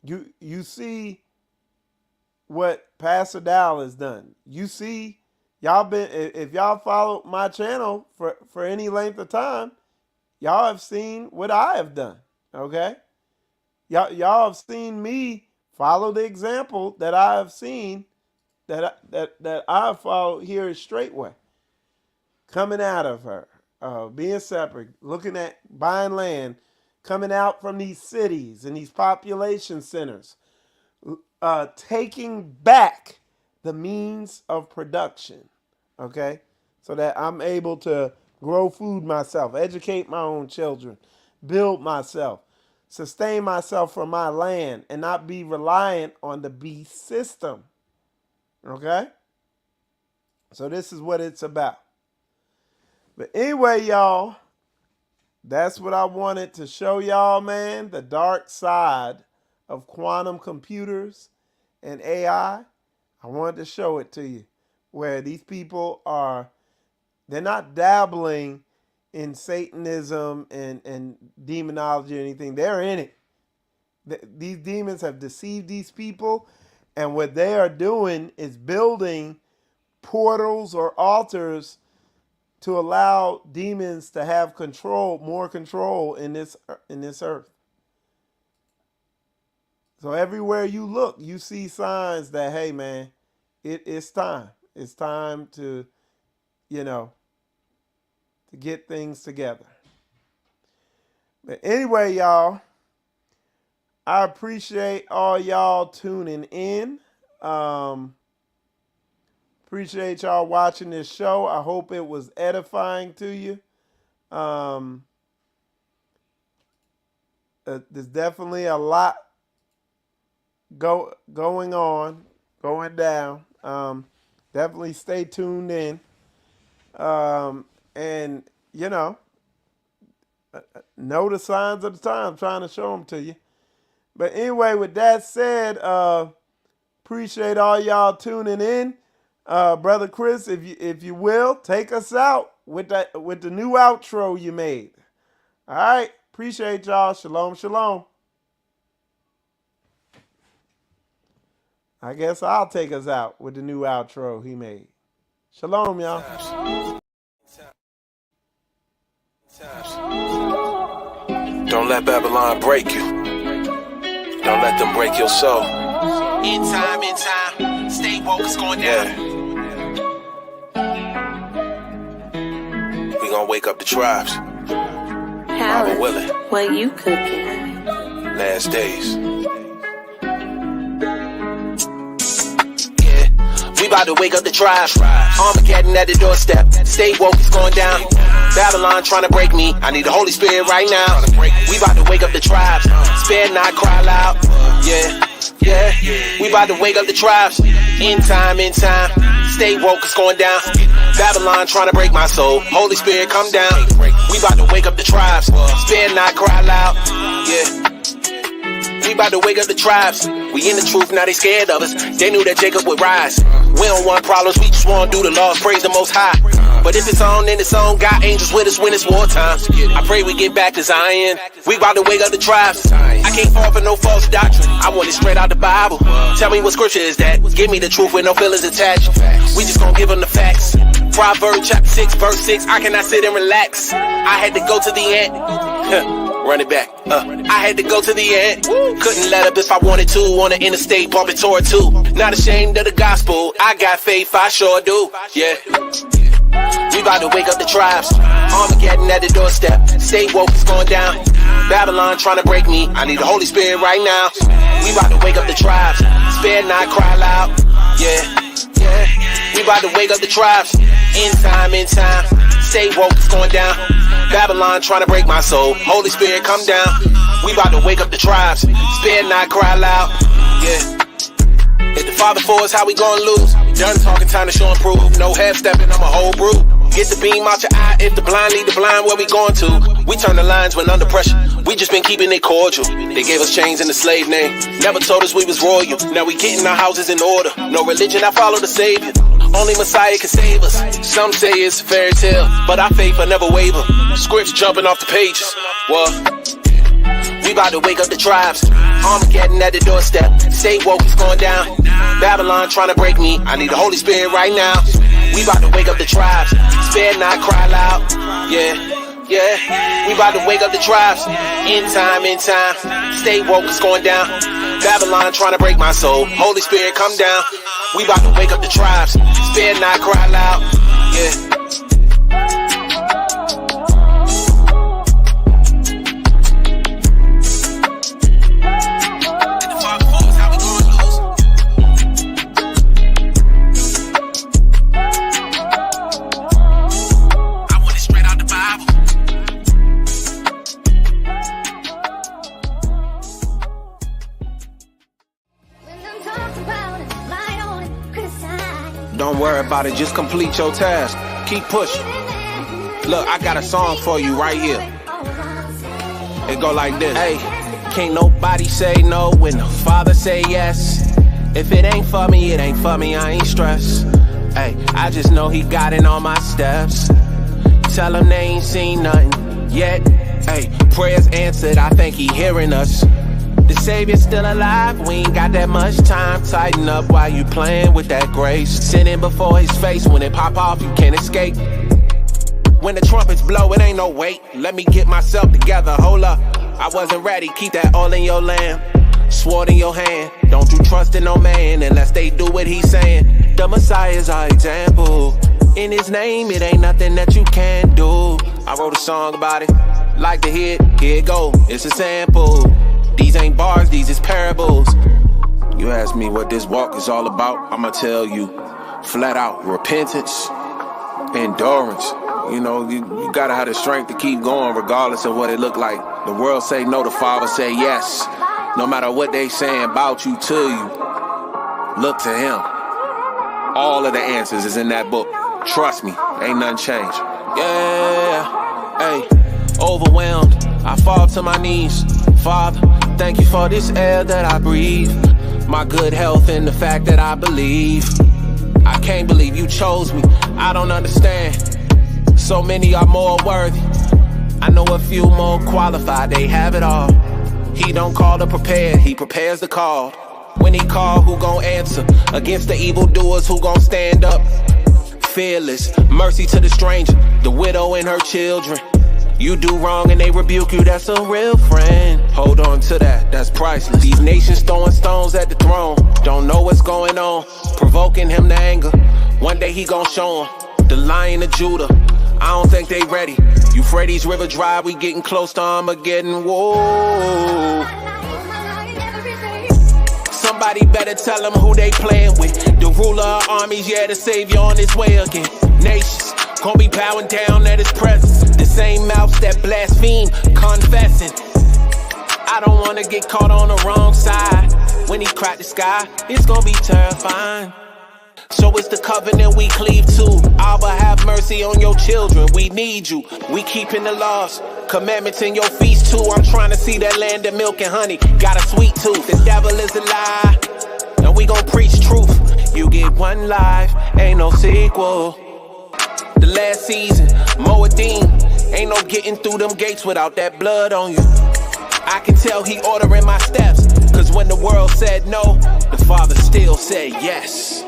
You see what Pastor Dow has done. You see, if y'all follow my channel for any length of time, y'all have seen what I have done. Okay? Y'all have seen me follow the example that I have seen, that I followed here at Straitway. Coming out of her, being separate, looking at buying land, coming out from these cities and these population centers, taking back the means of production, okay? So that I'm able to grow food myself, educate my own children, build myself, sustain myself from my land, and not be reliant on the beast system, okay? So this is what it's about. But anyway, y'all, that's what I wanted to show y'all, man. The dark side of quantum computers and AI. I wanted to show it to you, where these people they're not dabbling in Satanism and demonology or anything. They're in it. These demons have deceived these people, and what they are doing is building portals or altars to allow demons to have more control in this earth. So everywhere you look, you see signs that, hey man, it's time. It's time to, to get things together. But anyway, y'all, I appreciate all y'all tuning in. Appreciate y'all watching this show. I hope it was edifying to you. There's definitely a lot going down. Definitely stay tuned in. And, know the signs of the time. I'm trying to show them to you. But anyway, with that said, appreciate all y'all tuning in. Brother Chris, if you will, take us out with the new outro you made. All right. Appreciate y'all. Shalom, shalom. I guess I'll take us out with the new outro he made. Shalom, y'all. Don't let Babylon break you. Don't let them break your soul. In time, stay woke, it's going down. We gonna wake up the tribes. Mama willing. What you cooking? Last days. We about to wake up the tribes. Armageddon at the doorstep. Stay woke, it's going down. Babylon trying to break me. I need the Holy Spirit right now. We about to wake up the tribes. Spare not, cry loud. Yeah. We about to wake up the tribes. In time. Stay woke, it's going down. Babylon trying to break my soul. Holy Spirit, come down. We about to wake up the tribes. Spare not, cry loud. Yeah. We about to wake up the tribes. We in the truth, now they scared of us. They knew that Jacob would rise. We don't want problems, we just want to do the laws, praise the Most High. But if it's on, then it's on. Got angels with us when it's wartime. I pray we get back to Zion. We about to wake up the tribes. I can't fall for no false doctrine. I want it straight out the Bible. Tell me what scripture is that. Give me the truth with no feelings attached. We just gonna give them the facts. Proverbs chapter 6, verse 6. I cannot sit and relax. I had to go to the end. Run it back. I had to go to the end. Couldn't let up if I wanted to. On the interstate, bumping Torah too. Not ashamed of the gospel. I got faith, I sure do. Yeah. We about to wake up the tribes. Armageddon at the doorstep. Stay woke, it's going down. Babylon trying to break me. I need the Holy Spirit right now. We about to wake up the tribes. Spare not, cry loud. Yeah, yeah. We about to wake up the tribes. In time, in time. Stay woke, it's going down. Babylon trying to break my soul. Holy Spirit, come down. We about to wake up the tribes. Spare not, cry loud. Yeah. If the Father for us, how we gonna lose? Done talking, time to show and prove. No half stepping, I'm a whole brew. Get the beam out your eye. If the blind lead the blind, where we going to? We turn the lines when under pressure. We just been keeping it cordial. They gave us chains in the slave name. Never told us we was royal. Now we getting our houses in order. No religion, I follow the Savior. Only Messiah can save us. Some say it's a fairy tale, but our faith will never waver. Scripts jumping off the pages. What? We about to wake up the tribes. Armageddon at the doorstep. Stay woke, it's going down. Babylon trying to break me. I need the Holy Spirit right now. We about to wake up the tribes. Spare not, cry loud. Yeah, yeah. We about to wake up the tribes. In time, in time. Stay woke, it's going down. Babylon trying to break my soul. Holy Spirit, come down. We about to wake up the tribes. Spare not, cry loud. Yeah. Don't worry about it, just complete your task. Keep pushing. Look, I got a song for you right here. It go like this. Hey, can't nobody say no when the Father say yes. If it ain't for me, it ain't for me, I ain't stressed. Hey, I just know he got in on my steps. Tell him they ain't seen nothing yet. Hey, prayers answered, I think he hearing us. The Savior's still alive, we ain't got that much time. Tighten up while you playing with that grace. Sinning before his face, when it pop off, you can't escape. When the trumpets blow, it ain't no wait. Let me get myself together, hold up. I wasn't ready, keep that oil in your lamp. Sword in your hand, don't you trust in no man unless they do what he's saying. The Messiah's our example. In his name, it ain't nothing that you can't do. I wrote a song about it, like to hear it, here it go, it's a sample. These ain't bars, these is parables. You ask me what this walk is all about, I'ma tell you flat out, repentance, endurance. You know, you gotta have the strength to keep going regardless of what it look like. The world say no, the Father say yes. No matter what they saying about you to you, look to him. All of the answers is in that book. Trust me, ain't nothing changed. Yeah, hey, overwhelmed, I fall to my knees. Father, thank you for this air that I breathe. My good health and the fact that I believe. I can't believe you chose me, I don't understand. So many are more worthy. I know a few more qualified, they have it all. He don't call the prepared, he prepares the call. When he call, who gon' answer? Against the evildoers, who gon' stand up? Fearless, mercy to the stranger, the widow and her children. You do wrong and they rebuke you, that's a real friend. Hold on to that, that's priceless. These nations throwing stones at the throne, don't know what's going on, provoking him to anger. One day he gon' show him, the Lion of Judah. I don't think they ready. Euphrates River dry, we getting close to Armageddon. Whoa. Somebody better tell them who they playing with. The ruler of armies, yeah, the savior on his way again. Nations gon' be bowing down at his presence. The same mouths that blaspheme, confessing. I don't wanna get caught on the wrong side. When he crack the sky, it's gonna be terrifying. So it's the covenant we cleave to. Abba, have mercy on your children, we need you. We keeping the laws, commandments in your feast too. I'm trying to see that land of milk and honey. Got a sweet tooth, the devil is a lie, and we gon' preach truth. You get one life, ain't no sequel. The last season, Moedim, ain't no getting through them gates without that blood on you. I can tell he ordering my steps, cause when the world said no, the Father still said yes.